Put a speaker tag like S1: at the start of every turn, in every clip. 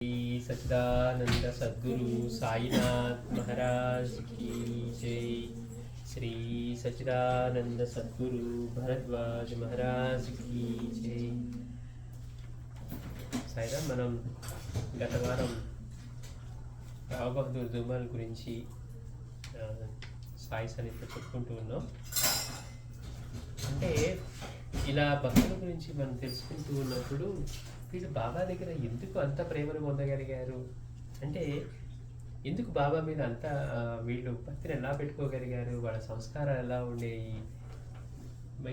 S1: श्री सच्चिदानंद सद्गुरु साईनाथ महाराज की जय। श्री सच्चिदानंद सद्गुरु भरद्वाज महाराज की जय। సాయిరాం మనం గత వారం రావ్ బహదూర్ దుమాల్ గురించి సాయి సన్నిధిలో చెప్పుకుంటూ ఉన్నాం. అంటే ఇలా భక్తుల గురించి మనం తెలుసుకుంటూ ఉన్నప్పుడు వీళ్ళు బాబా దగ్గర ఎందుకు అంత ప్రేమను పొందగలిగారు, అంటే ఎందుకు బాబా మీద అంత వీళ్ళు భక్తిని ఎలా పెట్టుకోగలిగారు, వాళ్ళ సంస్కారాలు ఎలా ఉండేవి,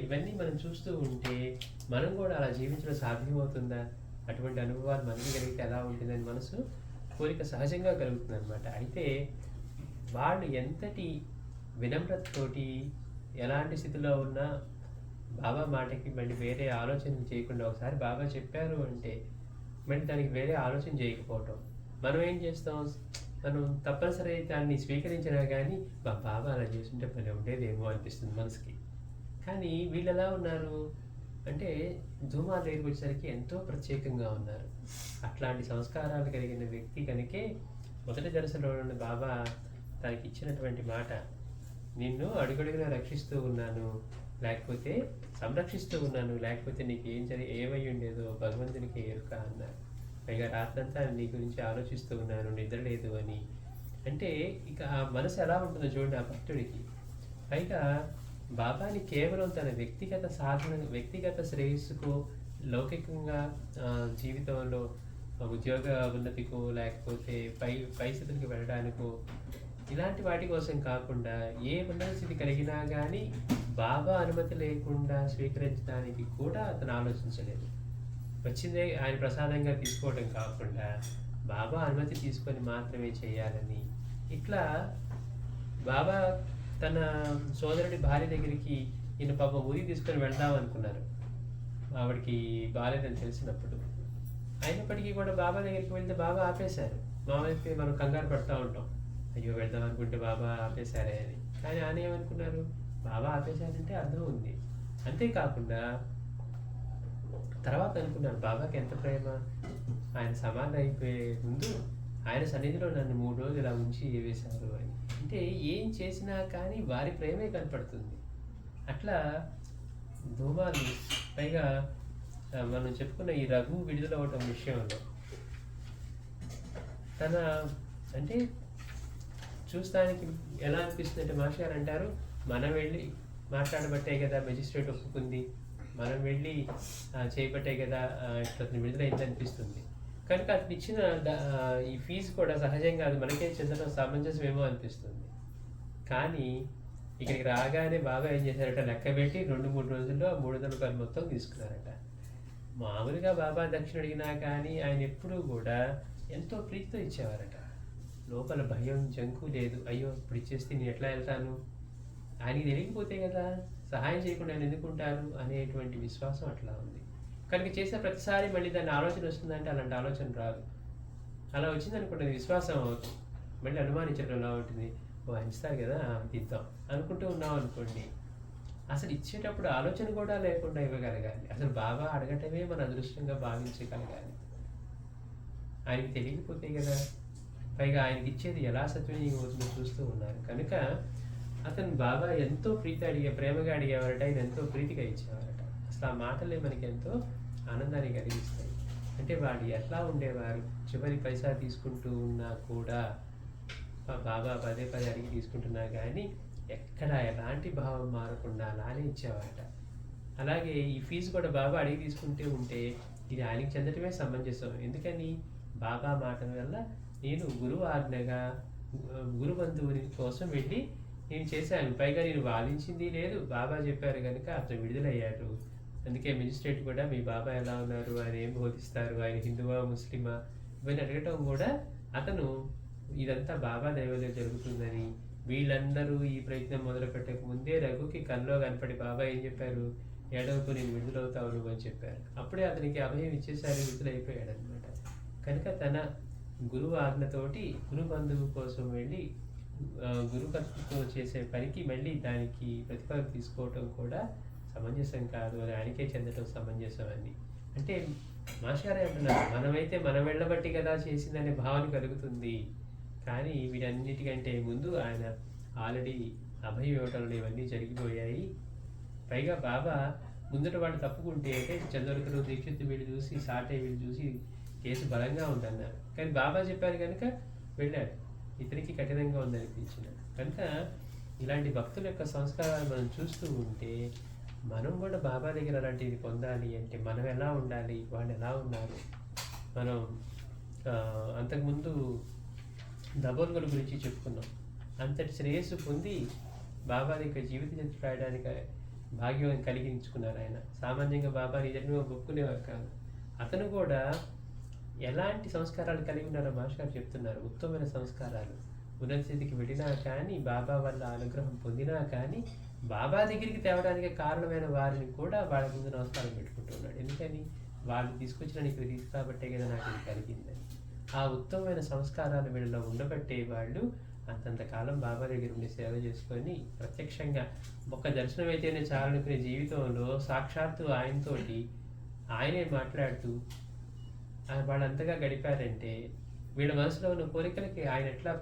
S1: ఇవన్నీ మనం చూస్తూ ఉంటే మనం కూడా అలా జీవించడం సాధ్యమవుతుందా, అటువంటి అనుభవాలు మనకి కలిగితే ఎలా ఉంటుందని మనసు కోరిక సహజంగా కలుగుతుంది అనమాట. అయితే వాళ్ళు ఎంతటి వినమ్రతతోటి ఎలాంటి స్థితిలో ఉన్నా బాబా మాటకి మళ్ళీ వేరే ఆలోచన చేయకుండా ఒకసారి బాబా చెప్పారు అంటే మళ్ళీ దానికి వేరే ఆలోచన చేయకపోవటం. మనం ఏం చేస్తాం, మనం తప్పనిసరి దాన్ని స్వీకరించినా కానీ బాబా అలా చేస్తుంటే పని ఉండేదేమో అనిపిస్తుంది మనసుకి. కానీ వీళ్ళు ఎలా ఉన్నారు అంటే ధూమాల దగ్గరికి వచ్చేసరికి ఎంతో ప్రత్యేకంగా ఉన్నారు. అట్లాంటి సంస్కారాలు కలిగిన వ్యక్తి కనుకే మొదటి దర్శనంలో ఉన్న బాబా తనకి ఇచ్చినటువంటి మాట, నిన్ను అడుగడుగునా రక్షిస్తూ ఉన్నాను, లేకపోతే సంరక్షిస్తూ ఉన్నాను, లేకపోతే నీకు ఏమై ఉండేదో భగవంతునికి ఎరుక అన్నారు. పైగా రాత్రంతా నీ గురించి ఆలోచిస్తూ ఉన్నాను, నిద్ర లేదు అని. అంటే ఇక ఆ మనసు ఎలా ఉంటుందో చూడండి ఆ భక్తుడికి. పైగా బాబాని కేవలం తన వ్యక్తిగత సాధన, వ్యక్తిగత శ్రేయస్సుకు, లౌకికంగా జీవితంలో ఉద్యోగ ఉన్నతికో లేకపోతే పై స్థితికి వెళ్ళడానికో ఇలాంటి వాటి కోసం కాకుండా ఏ ఉన్నత స్థితి కలిగినా కానీ బాబా అనుమతి లేకుండా స్వీకరించడానికి కూడా అతను ఆలోచించలేదు. వచ్చిందే ఆయన ప్రసాదంగా తీసుకోవడం కాకుండా బాబా అనుమతి తీసుకొని మాత్రమే చేయాలని. ఇట్లా బాబా తన సోదరుడి భార్య దగ్గరికి ఈయన పాప ఊరికి తీసుకొని వెళ్దాం అనుకున్నారు, ఆవిడికి బాగాలేదని తెలిసినప్పుడు. అయినప్పటికీ కూడా బాబా దగ్గరికి వెళ్తే బాబా ఆపేశారు. మామూలుగా మనం కంగారు పడుతూ ఉంటాం, అయ్యో వెళ్దాం అనుకుంటే బాబా ఆపేశారే అని. కానీ ఆయన ఏమనుకున్నారు, బాబా ఆపేశారంటే అర్థం ఉంది. అంతేకాకుండా తర్వాత అనుకున్నారు బాబాకి ఎంత ప్రేమ, ఆయన సమాధి అయిపోయే ముందు ఆయన సన్నిధిలో నన్ను 3 రోజులు ఇలా ఉంచి వేశారు అని. అంటే ఏం చేసినా కానీ వారి ప్రేమే కనపడుతుంది. అట్లా ధూమాలు. పైగా మనం చెప్పుకున్న ఈ రఘు విడుదలవటం విషయంలో తన అంటే చూస్తానికి ఎలా అనిపిస్తుంది అంటే మాస్టర్ గారు అంటారు, మనం వెళ్ళి మాట్లాడబట్టే కదా మెజిస్ట్రేట్ ఒప్పుకుంది, మనం వెళ్ళి చేయబట్టే కదా ఇట్లా విడుదలైంది అనిపిస్తుంది. కనుక అతను ఇచ్చిన ఈ ఫీజు కూడా సహజంగా అది మనకే చెందడం సమంజసమేమో అనిపిస్తుంది. కానీ ఇక్కడికి రాగానే బాబా ఏం చేశారట, లెక్క పెట్టి 2-3 రోజుల్లో 300 రూపాయలు మొత్తం తీసుకున్నారట. మామూలుగా బాబా దక్షిణ అడిగినా కానీ ఆయన ఎప్పుడూ కూడా ఎంతో ప్రీతితో ఇచ్చేవారట. లోపల భయం జంకు లేదు, అయ్యో ఇప్పుడు ఇచ్చేస్తే నేను ఎట్లా వెళ్తాను, ఆయనకి తెలియకపోతే కదా సహాయం చేయకుండా ఆయన ఎందుకుంటారు అనేటువంటి విశ్వాసం అట్లా ఉంది. కనుక చేసే ప్రతిసారి మళ్ళీ దాన్ని ఆలోచన వస్తుందంటే అలాంటి ఆలోచన రాదు. అలా వచ్చిందనుకోండి విశ్వాసం అవుతుంది, మళ్ళీ అనుమానించడంలా ఉంటుంది. ఆయన ఇస్తారు కదా తీద్దాం అనుకుంటూ ఉన్నాం అనుకోండి. అసలు ఇచ్చేటప్పుడు ఆలోచన కూడా లేకుండా ఇవ్వగలగాలి. అసలు బాబా అడగటమే మన అదృష్టంగా భావించగలగాలి. ఆయనకి తెలియకపోతే కదా. పైగా ఆయనకి ఇచ్చేది ఎలా సద్వినియోగం అవుతుందో చూస్తూ ఉన్నారు. కనుక అతను బాబా ఎంతో ప్రేమగా అడిగేవారట, ఆయన ఎంతో ప్రీతిగా ఇచ్చేవారట. అసలు ఆ మాటలే మనకి ఎంతో ఆనందాన్ని కలిగిస్తాయి. అంటే వాడు ఎట్లా ఉండేవారు, చివరి పైసా తీసుకుంటూ ఉన్నా కూడా బాబా పదే అడిగి తీసుకుంటున్నా కానీ ఎక్కడ ఎలాంటి భావం మారకుండా అలానే ఇచ్చేవారట. అలాగే ఈ ఫీజు కూడా బాబా అడిగి తీసుకుంటూ ఉంటే ఇది ఆయనకి చెందటమే సమంజసం. ఎందుకని బాబా మాట వల్ల నేను గురువు ఆజ్ఞగా గురు బంధువుని కోసం వెళ్ళి నేను చేశాను. పైగా నేను వాదించింది లేదు, బాబా చెప్పారు కనుక అతను విడుదలయ్యారు. అందుకే మెజిస్ట్రేట్ కూడా మీ బాబా ఎలా ఉన్నారు, ఆయన ఏం బోధిస్తారు, ఆయన హిందువా ముస్లిమా ఇవన్నీ అడగటం కూడా అతను ఇదంతా బాబా దైవలో జరుగుతుందని. వీళ్ళందరూ ఈ ప్రయత్నం మొదలు పెట్టక ముందే రఘుకి కల్లో కనపడి బాబా ఏం చెప్పారు, ఏడవకు నేను విడుదలవుతావు నువ్వు అని చెప్పారు. అప్పుడే అతనికి అభయం ఇచ్చేసారి విడుదలైపోయాడు అనమాట. కనుక తన గురువు ఆజ్ఞతోటి గురు బంధువు కోసం వెళ్ళి గురుకర్తృత్వం చేసే పనికి మళ్ళీ దానికి ప్రతిఫలం తీసుకోవటం కూడా సమంజసం కాదు, అది ఆయనకే చెందటం సమంజసం అని. అంటే మాస్టారే అంటున్నారు, మనమైతే మనం వెళ్ళబట్టి కదా చేసిందనే భావన కలుగుతుంది. కానీ వీటన్నిటికంటే ముందు ఆయన ఆల్రెడీ అభయ ఇవ్వటంలో ఇవన్నీ జరిగిపోయాయి. పైగా బాబా ముందట వాళ్ళు తప్పుకుంటే అంటే చంద్రకరు దీక్షిత్ వీళ్ళు చూసి సాటే వీళ్ళు చూసి కేసు బలంగా ఉందన్నారు. కానీ బాబా చెప్పారు కనుక వెళ్ళాడు. ఇతనికి కఠినంగా ఉందనిపించినాడు కనుక ఇలాంటి భక్తుల యొక్క సంస్కారాలు మనం చూస్తూ ఉంటే మనం కూడా బాబా దగ్గర అలాంటిది పొందాలి అంటే మనం ఎలా ఉండాలి, వాళ్ళు ఎలా ఉన్నారు. మనం అంతకుముందు దబోల్గర్ గురించి చెప్పుకున్నాం. అంతటి శ్రేయస్సు పొంది బాబా దగ్గర జీవిత చరిత్ర రాయడానికి భాగ్యం కలిగించుకున్నారు. ఆయన సామాన్యంగా బాబా నిజంగా ఒప్పుకునేవారు కాదు. అతను కూడా ఎలాంటి సంస్కారాలు కలిగి ఉన్నారో మాస్టర్ చెప్తున్నారు. ఉత్తమమైన సంస్కారాలు. ఉన్నత స్థితికి వెళ్ళినా కానీ, బాబా వల్ల అనుగ్రహం పొందినా కానీ, బాబా దగ్గరికి తేవడానికి కారణమైన వారిని కూడా వాళ్ళ ముందు నమస్కారం పెట్టుకుంటున్నాడు. ఎందుకని? వాళ్ళు తీసుకొచ్చిన ఇక్కడ తీసుకురాబట్టే కదా నాకు ఇది కలిగిందని. ఆ ఉత్తమమైన సంస్కారాలు వీళ్ళలో ఉండబట్టే వాళ్ళు అంతంతకాలం బాబా దగ్గర ఉండి సేవ చేసుకొని ప్రత్యక్షంగా ఒక్క దర్శనం అయితేనే చాలనుకునే జీవితంలో సాక్షాత్తు ఆయనతోటి ఆయనే మాట్లాడుతూ వాళ్ళంతగా గడిపారంటే వీళ్ళ మనసులో ఉన్న కోరికలకి ఆయన ఎట్లా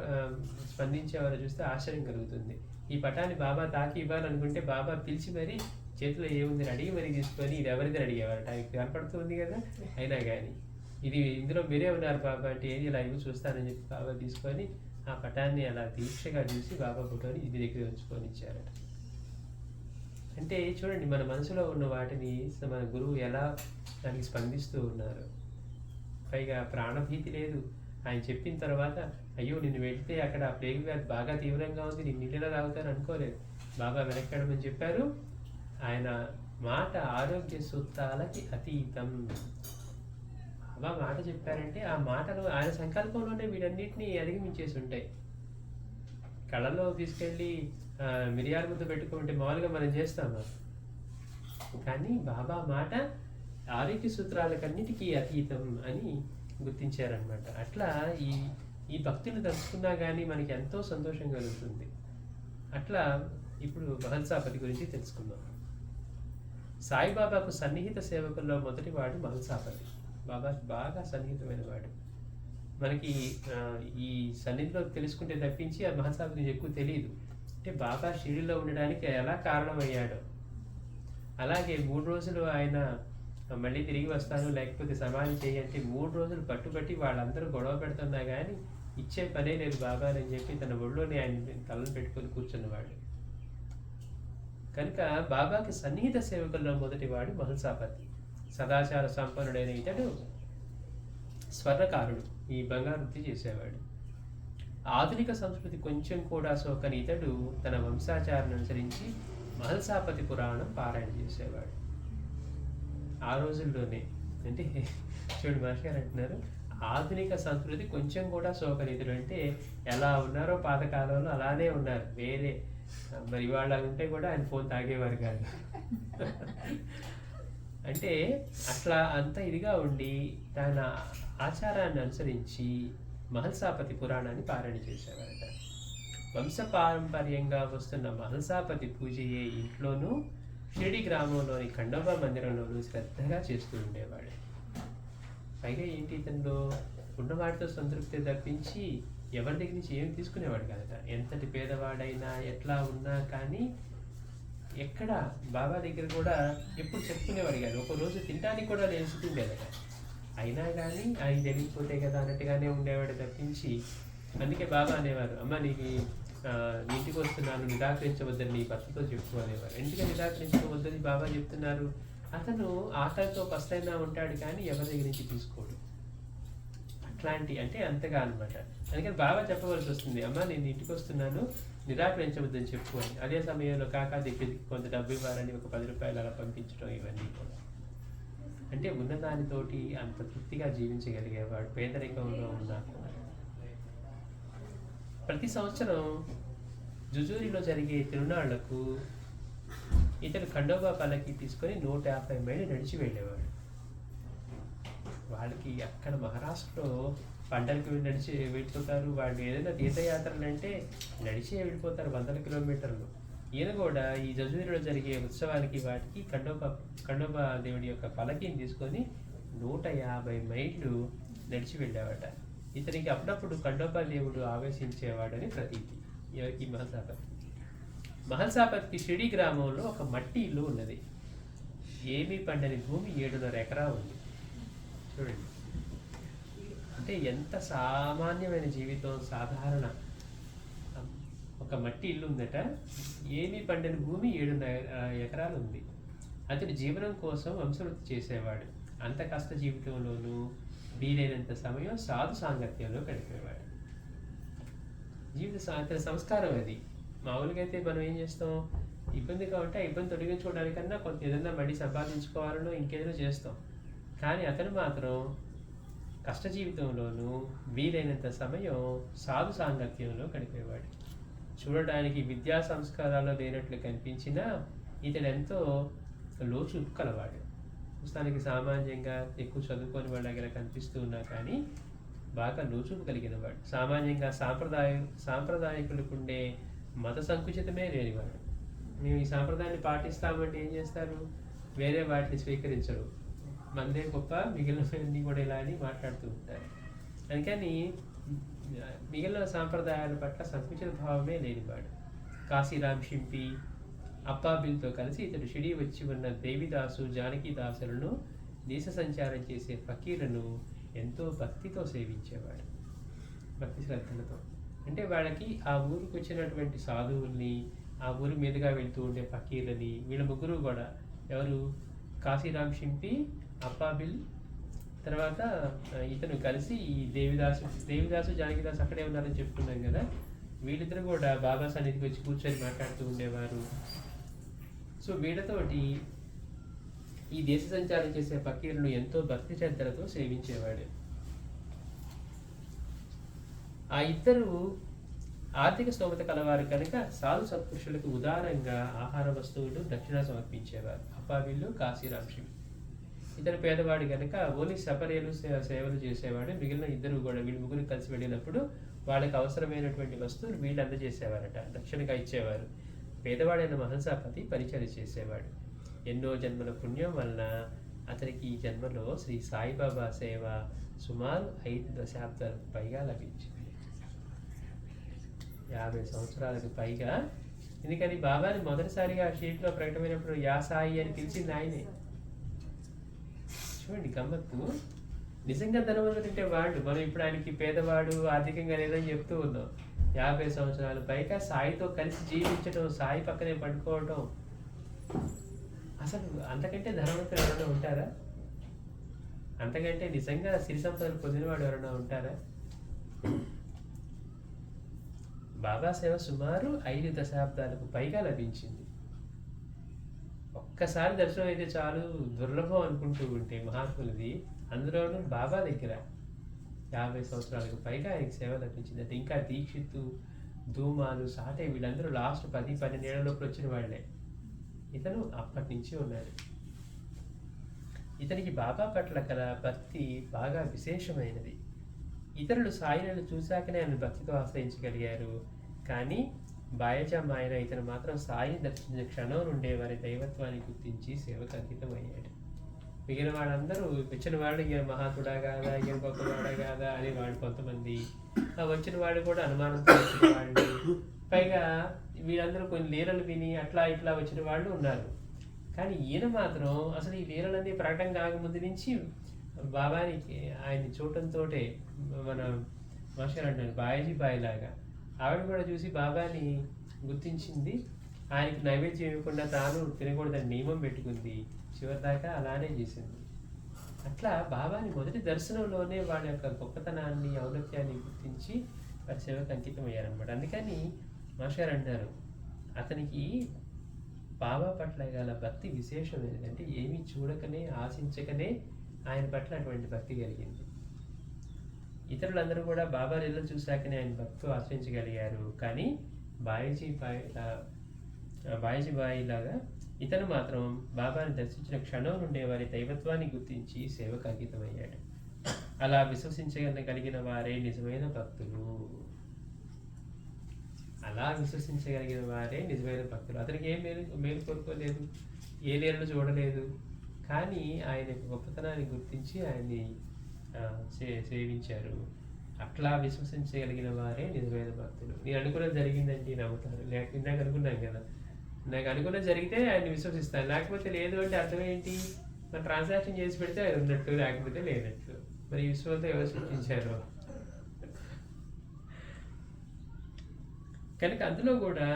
S1: స్పందించేవారో చూస్తే ఆశ్చర్యం కలుగుతుంది. ఈ పటాన్ని బాబా తాకి ఇవ్వాలనుకుంటే బాబా పిలిచి మరీ చేతిలో ఏముంది అడిగి మరీ తీసుకొని ఇది ఎవరిది అడిగేవారట. ఆయనకి కనపడుతుంది కదా. అయినా కానీ ఇది ఇందులో మీరే ఉన్నారు బాబా అంటే ఏది ఇలా ఇవి చూస్తానని చెప్పి బాబా తీసుకొని ఆ పటాన్ని అలా దీక్షగా చూసి బాబా ఫోటోని ఇది దగ్గర ఉంచుకొని ఇచ్చారట. అంటే చూడండి మన మనసులో ఉన్న వాటిని మన గురువు ఎలా దానికి స్పందిస్తూ ఉన్నారు. పైగా ప్రాణభీతి లేదు. ఆయన చెప్పిన తర్వాత అయ్యో నిన్ను వెళ్తే అక్కడ ప్లేగ్ వ్యాధి బాగా తీవ్రంగా ఉంది, నేను నీళ్ళలో తాగుతాను అనుకోలేదు. బాబా వెనక్కడమని చెప్పారు. ఆయన మాట ఆరోగ్య సూత్రాలకి అతీతం. బాబా మాట చెప్పారంటే ఆ మాటలు ఆయన సంకల్పంలోనే వీటన్నిటిని అధిగమించేసి ఉంటాయి. కళ్ళలో తీసుకెళ్ళి మిరియాల ముద్ద పెట్టుకుంటే మామూలుగా మనం చేస్తాము. కానీ బాబా మాట ఆరోగ్య సూత్రాలకన్నిటికీ అతీతం అని గుర్తించారనమాట. అట్లా ఈ భక్తులు తెలుసుకున్నా కానీ మనకి ఎంతో సంతోషం కలుగుతుంది. అట్లా ఇప్పుడు మహల్సాపతి గురించి తెలుసుకుందాం. సాయిబాబాకు సన్నిహిత సేవకుల్లో మొదటివాడు మహల్సాపతి. బాబాకి బాగా సన్నిహితమైన వాడు. మనకి ఈ సన్నిధిలో తెలుసుకుంటే తప్పించి ఆ మహల్సాపతి ఎక్కువ తెలియదు. అంటే బాబా షిరిడిలో ఉండడానికి ఎలా కారణమయ్యాడో, అలాగే 3 రోజులు ఆయన మళ్ళీ తిరిగి వస్తాను లేకపోతే సమాధి చేయంటే 3 రోజులు పట్టుబట్టి వాళ్ళందరూ గొడవ పెడుతున్నా కానీ ఇచ్చే పనే లేదు బాబా అని చెప్పి తన ఒళ్ళోనే ఆయన తలను పెట్టుకొని కూర్చున్నవాడు. కనుక బాబాకి సన్నిహిత సేవకుల్లో మొదటివాడు మహల్సాపతి. సదాచార సంపన్నుడైన ఇతడు స్వర్ణకారుడు, ఈ బంగారు వృత్తి చేసేవాడు. ఆధునిక సంస్కృతి కొంచెం కూడా సోకని ఇతడు తన వంశాచారాన్ని అనుసరించి మహల్సాపతి పురాణం పారాయణ చేసేవాడు. ఆ రోజుల్లోనే అంటే చూడు మాస్టర్ గారు అంటున్నారు ఆధునిక సంస్కృతి కొంచెం కూడా సోకనితుడు అంటే ఎలా ఉన్నారో పాతకాలంలో అలానే ఉన్నారు. వేరే మరి వాళ్ళ ఉంటే కూడా ఆయన ఫోన్ తాగేవారు కాదు. అంటే అట్లా అంత ఇదిగా ఉండి తన ఆచారాన్ని అనుసరించి మహల్సాపతి పురాణాన్ని పారాయణ చేసేవారట. వంశపారంపర్యంగా వస్తున్న మహల్సాపతి పూజయే ఇంట్లోనూ షిరిడి గ్రామంలోని ఖండోబా మందిరంలోనూ శ్రద్ధగా చేస్తూ ఉండేవాడు. పైగా ఏంటి ఇతనిలో ఉన్నవాడితో సంతృప్తి తప్పించి ఎవరి దగ్గర నుంచి ఏం తీసుకునేవాడు కదట. ఎంతటి పేదవాడైనా ఎట్లా ఉన్నా కానీ ఎక్కడ బాబా దగ్గర కూడా ఎప్పుడు చెప్పుకునేవాడు కాదు. ఒకరోజు తినడానికి కూడా లేచుతుండేదట. అయినా కానీ ఆయన తెలియకపోతే కదా అన్నట్టుగానే ఉండేవాడు తప్పించి. అందుకే బాబా అనేవారు అమ్మ నీకు ఇంటికి వస్తున్నాను నిరాకరించవద్దని నీ భర్తతో చెప్పు అనేవారు. ఎందుకని నిరాకరించవద్దని బాబా చెప్తున్నారు? అతను ఆకలితో కష్టైనా ఉంటాడు కానీ ఎవరి దగ్గర నుంచి తీసుకోడు. అట్లాంటి అంటే అంతగా అనమాట. అందుకని బాబా చెప్పవలసి వస్తుంది అమ్మ నేను ఇంటికి వస్తున్నాను నిరాకరించవద్దని చెప్పు అని. అదే సమయంలో కాకా దగ్గరికి కొంత డబ్బు ఇవ్వాలని ఒక 10 రూపాయలు అలా పంపించడం ఇవన్నీ కూడా. అంటే ఉన్నదానితోటి అంత తృప్తిగా జీవించగలిగేవాడు పేదరికంలో ఉన్నా కూడా. ప్రతి సంవత్సరం జుజూరిలో జరిగే తిరునాళ్లకు ఇతడు ఖండోబా పల్లకి తీసుకొని 150 మైళ్ళు నడిచి వెళ్ళేవాడు. వాళ్ళకి అక్కడ మహారాష్ట్రలో పంటలకు నడిచి వెళ్ళిపోతారు. వాళ్ళు ఏదైనా తీర్థయాత్రలు అంటే నడిచే వెళ్ళిపోతారు 100 కిలోమీటర్లు. ఈయన కూడా ఈ జజూరిలో జరిగే ఉత్సవాలకి వాటికి ఖండోబా దేవుడి యొక్క పల్లకిని తీసుకొని 150 మైళ్ళు నడిచి వెళ్ళావట. ఇతనికి అప్పుడప్పుడు ఖండోబా దేవుడు ఆవేశించేవాడని ప్రతీతి. ఈ మహల్సాపతి. మహల్సాపతికి షిరిడి గ్రామంలో ఒక మట్టి ఇల్లు ఉన్నది. ఏమీ పండని భూమి 7.5 ఎకరా ఉంది. చూడండి, అంటే ఎంత సామాన్యమైన జీవితం. సాధారణ ఒక మట్టి ఇల్లు ఉందట. ఏమీ పండని భూమి 7.5 ఎకరాలు ఉంది. అతడు జీవనం కోసం వంశవృద్ధి చేసేవాడు. అంత కష్ట జీవితంలోనూ వీలైనంత సమయం సాధు సాంగత్యంలో గడిపేవాడు. అతని సంస్కారం అది. మామూలుగా అయితే మనం ఏం చేస్తాం, ఇబ్బందిగా ఉంటే ఆ ఇబ్బంది తొలగించుకోవడానికన్నా కొంత ఏదైనా మళ్ళీ సంపాదించుకోవాలనో ఇంకేదైనా చేస్తాం. కానీ అతను మాత్రం కష్ట జీవితంలోనూ వీలైనంత సమయం సాధు సాంగత్యంలో గడిపేవాడు. చూడడానికి విద్యా సంస్కారాల్లో లేనట్లు కనిపించినా ఇతడు ఎంతో లోచూపు కలవాడు. పుస్తకానికి సామాన్యంగా ఎక్కువ చదువుకొని వాళ్ళ దగ్గర కనిపిస్తూ ఉన్నా కానీ బాగా లోచూపు కలిగిన వాడు. సామాన్యంగా సాంప్రదాయకులకు ఉండే మత సంకుచితమే లేనివాడు. మేము ఈ సాంప్రదాయాన్ని పాటిస్తామంటే ఏం చేస్తారు, వేరే వాటిని స్వీకరించరు. మందే గొప్ప, మిగిలినవన్నీ కూడా ఇలా అని మాట్లాడుతూ ఉంటారు. అందుకని మిగిలిన సాంప్రదాయాల పట్ల సంకుచిత భావమే లేనివాడు. కాశీరాం షింపి అప్పాబిల్తో కలిసి ఇతడు షిరిడి వచ్చి ఉన్న దేవిదాసు జానకీదాసులను దేశ సంచారం చేసే ఫకీర్లను ఎంతో భక్తితో సేవించేవాడు. భక్తి శ్రద్ధలతో. అంటే వాళ్ళకి ఆ ఊరికి వచ్చినటువంటి సాధువుల్ని, ఆ ఊరి మీదుగా వెళ్తూ ఉండే ఫకీర్లని, వీళ్ళ ముగ్గురు కూడా ఎవరు, కాశీరాం షింపి, అప్పాబిల్, తర్వాత ఇతను కలిసి ఈ దేవిదాసు జానకిదాసు అక్కడే ఉన్నారని చెప్పుకున్నాం కదా. వీళ్ళిద్దరు కూడా బాబా సన్నిధికి వచ్చి కూర్చొని మాట్లాడుతూ ఉండేవారు. సో వీళ్ళతోటి ఈ దేశ సంచారం చేసే ఫకీర్లను ఎంతో భక్తి శ్రద్ధలతో సేవించేవాడు. ఆ ఇద్దరు ఆర్థిక స్తోమత కలవారు కనుక సాధు సత్పురుషులకు ఉదారంగా ఆహార వస్తువులు దక్షిణ సమర్పించేవారు. అప్పాబిల్లు, కాశీరాం షింపి. ఇతను పేదవాడు కనుక ఓన్లీ సపరేలు సేవలు చేసేవాడు. మిగిలిన ఇద్దరు కూడా వీళ్ళు ముగ్గురు కలిసి వెళ్ళినప్పుడు వాళ్ళకి అవసరమైనటువంటి వస్తువులు వీళ్ళు అందజేసేవారట, దక్షిణగా ఇచ్చేవారు. పేదవాడైన మహల్సాపతి పరిచయం చేసేవాడు. ఎన్నో జన్మల పుణ్యం వలన అతనికి ఈ జన్మలో శ్రీ సాయిబాబా సేవ సుమారు 5 దశాబ్దాలకు పైగా లభించింది. 50 సంవత్సరాలకు పైగా. ఎందుకని బాబాని మొదటిసారిగా షీట్లో ప్రకటమైనప్పుడు యా సాయి అని పిలిచింది ఆయనే. చూడండి గమ్మత్తు. నిజంగా ధనవంతుడు అంటే వాళ్ళు, మనం ఇప్పుడు ఆయనకి పేదవాడు, ఆర్థికంగా లేదని చెప్తూ ఉన్నాం. 50 సంవత్సరాల పైగా సాయితో కలిసి జీవించడం, సాయి పక్కనే పడుకోవటం, అసలు అంతకంటే ధనవంతులు ఎవరైనా ఉంటారా? అంతకంటే నిజంగా సిరి సంపదలు పొందినవాడు ఎవరైనా ఉంటారా? బాబా సేవ సుమారు 5 దశాబ్దాలకు పైగా లభించింది. ఒక్కసారి దర్శనం అయితే చాలు, దుర్లభం అనుకుంటూ ఉంటే మహాత్ములది, అందులోనూ బాబా దగ్గర 50 సంవత్సరాలకు పైగా ఆయనకి సేవ లభించింది. అంటే ఇంకా దీక్షిత్తు, ధూమాలు, సాటే వీళ్ళందరూ లాస్ట్ 10-12 ఏళ్లలోపు వచ్చిన వాళ్ళే. ఇతను అప్పటి నుంచి ఉన్నాడు. ఇతనికి బాబా పట్ల కల భక్తి బాగా విశేషమైనది. ఇతరులు సాయిలను చూశాకనే ఆయన భక్తితో ఆశ్రయించగలిగారు. కానీ బాయజమాయన ఇతను మాత్రం సాయిని దర్శించిన క్షణం నుండే వారి దైవత్వాన్ని గుర్తించి సేవకు అంకితమయ్యాడు. మిగిలిన వాళ్ళందరూ వచ్చిన వాళ్ళు ఈయన మహాత్ముడా కాదా, ఈయన గొప్పవాడా కాదా అని వాళ్ళు కొంతమంది, వచ్చిన వాళ్ళు కూడా అనుమానంతో వచ్చిన వాళ్ళు, పైగా వీళ్ళందరూ కొన్ని లీలలు విని అట్లా ఇట్లా వచ్చిన వాళ్ళు ఉన్నారు. కానీ ఈయన మాత్రం అసలు ఈ లీలలన్నీ ప్రకటన కాకముందు నుంచి బాబానికి ఆయన్ని చూడటంతో మన మాస్టర్ అంటారు బాయజీ బాయ్ లాగా ఆవిడ కూడా చూసి బాబాని గుర్తించింది. ఆయనకి నైవేద్యం ఇవ్వకుండా తాను తినకూడదని నియమం పెట్టుకుంది. చివరిదాకా అలానే చేసింది. అట్లా బాబాని మొదటి దర్శనంలోనే వాళ్ళ యొక్క గొప్పతనాన్ని, ఔన్నత్యాన్ని గుర్తించి వారి సేవకు అంకితం అయ్యారనమాట. అందుకని మాస్టర్ అంటారు అతనికి బాబా పట్ల గల భక్తి విశేషమైనది. అంటే ఏమీ చూడకనే, ఆశించకనే ఆయన పట్ల అటువంటి భక్తి కలిగింది. ఇతరులందరూ కూడా బాబా లీల చూశాకనే ఆయన భక్తితో ఆశ్రయించగలిగారు. కానీ బాయజీ బాయి లాగా ఇతను మాత్రం బాబాని దర్శించిన క్షణం నుండే వారి దైవత్వాన్ని గుర్తించి సేవకు అంకితమయ్యాడు. అలా విశ్వసించగలిగిన వారే నిజమైన భక్తులు. అతనికి ఏం మేలు కోరుకోలేదు, ఏ లీలను చూడలేదు, కానీ ఆయన యొక్క గొప్పతనాన్ని గుర్తించి ఆయన్ని సేవించారు. అట్లా విశ్వసించగలిగిన వారే నిజమైన భక్తులు. నేను అనుకున్నది జరిగిందండి నమ్ముతారు. ఇందాక అనుకున్నాను కదా, నాకు అనుకున్నది జరిగితే ఆయన్ని విశ్వసిస్తాను, లేకపోతే లేదు అంటే అర్థం ఏంటి? మన ట్రాన్సాక్షన్ చేసి పెడితే అది ఉన్నట్టు, లేకపోతే లేనట్టు. మరి ఈ విశ్వంతో ఎవరు సృష్టించారు? కనుక అందులో కూడా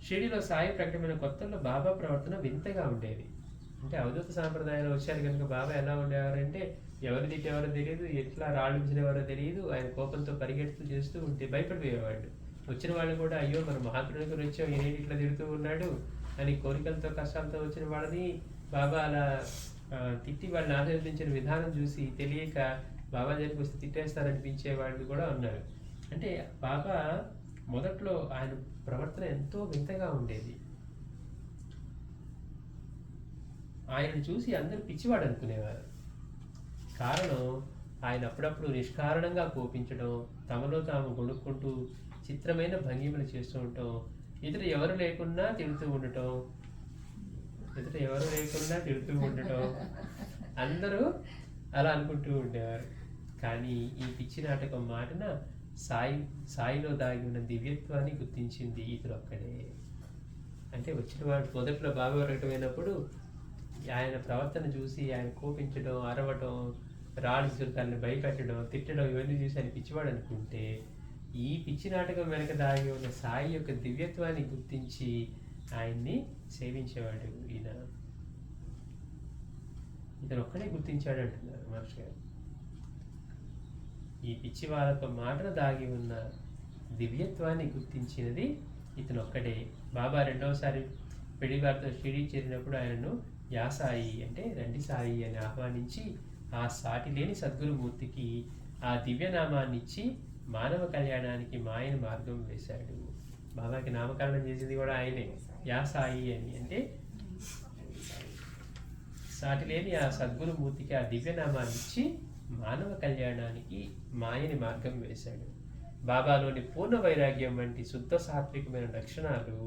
S1: షిరిడీలో సాయి ప్రకటమైన కొత్తలో బాబా ప్రవర్తన వింతగా ఉండేది. అంటే అవధూత సాంప్రదాయంలో వచ్చారు కనుక బాబా ఎలా ఉండేవారంటే ఎవరు తిట్టేవారో తెలియదు, ఎట్లా రాళ్ళు విసిరేవారో తెలియదు. ఆయన కోపంతో పరిగెడుతూ చేస్తూ ఉంటే భయపడిపోయేవాడు. వచ్చిన వాళ్ళు కూడా అయ్యో మన మహాత్ముడి గురించి వచ్చాం, ఈయనేంటి ఇట్లా తిడుతూ ఉన్నాడు అని కోరికలతో కష్టాలతో వచ్చిన వాళ్ళని బాబా అలా తిట్టి వాళ్ళని ఆశీర్వదించిన విధానం చూసి తెలియక బాబా దగ్గరికి వస్తే తిట్టేస్తారనిపించే వాళ్ళు కూడా ఉన్నారు. అంటే బాబా మొదట్లో ఆయన ప్రవర్తన ఎంతో వింతగా ఉండేది. ఆయనను చూసి అందరూ పిచ్చివాడు అనుకునేవారు. కారణం ఆయన అప్పుడప్పుడు నిష్కారణంగా కోపించడం, తమలో తాము గొడుక్కుంటూ చిత్రమైన భంగిమలు చేస్తూ ఉండటం, ఎదురు ఎవరు లేకున్నా తిడుతూ ఉండటం, అందరూ అలా అనుకుంటూ ఉండేవారు. కానీ ఈ పిచ్చి నాటకం మాటిన సాయిలో దాగి ఉన్న దివ్యత్వాన్ని గుర్తించింది ఇతడు ఒక్కడే. అంటే వచ్చిన వాడు మొదట్లో బాబా ప్రకటమైనప్పుడు ఆయన ప్రవర్తన చూసి ఆయన కోపించడం, అరవటం, రాళ్ళు చురుకాన్ని భయపెట్టడం, తిట్టడం, ఇవన్నీ చూసి ఆయన పిచ్చివాడు అనుకుంటే, ఈ పిచ్చి నాటకం వెనక దాగి ఉన్న సాయి యొక్క దివ్యత్వాన్ని గుర్తించి ఆయన్ని సేవించేవాడు ఈయన. ఇతను ఒక్కడే గుర్తించాడు అంటున్నారు మహర్షి గారు. ఈ పిచ్చి వాళ్ళకు మాటను దాగి ఉన్న దివ్యత్వాన్ని గుర్తించినది ఇతను ఒక్కడే. బాబా రెండవసారి పెళ్లివారితో షిరిడి చేరినప్పుడు ఆయనను యా సాయి అంటే రండి సాయి అని ఆహ్వానించి ఆ సాటి లేని సద్గురుమూర్తికి ఆ దివ్యనామాన్ని ఇచ్చి మానవ కళ్యాణానికి మాయన మార్గం వేశాడు. బాబాకి నామకరణం చేసింది కూడా ఆయనే, యా సాయి అని. అంటే సాటి లేని ఆ సద్గురుమూర్తికి ఆ దివ్యనామాన్ని ఇచ్చి మానవ కళ్యాణానికి మాయని మార్గం వేశాడు. బాబాలోని పూర్ణ వైరాగ్యం వంటి శుద్ధ సాత్వికమైన లక్షణాలు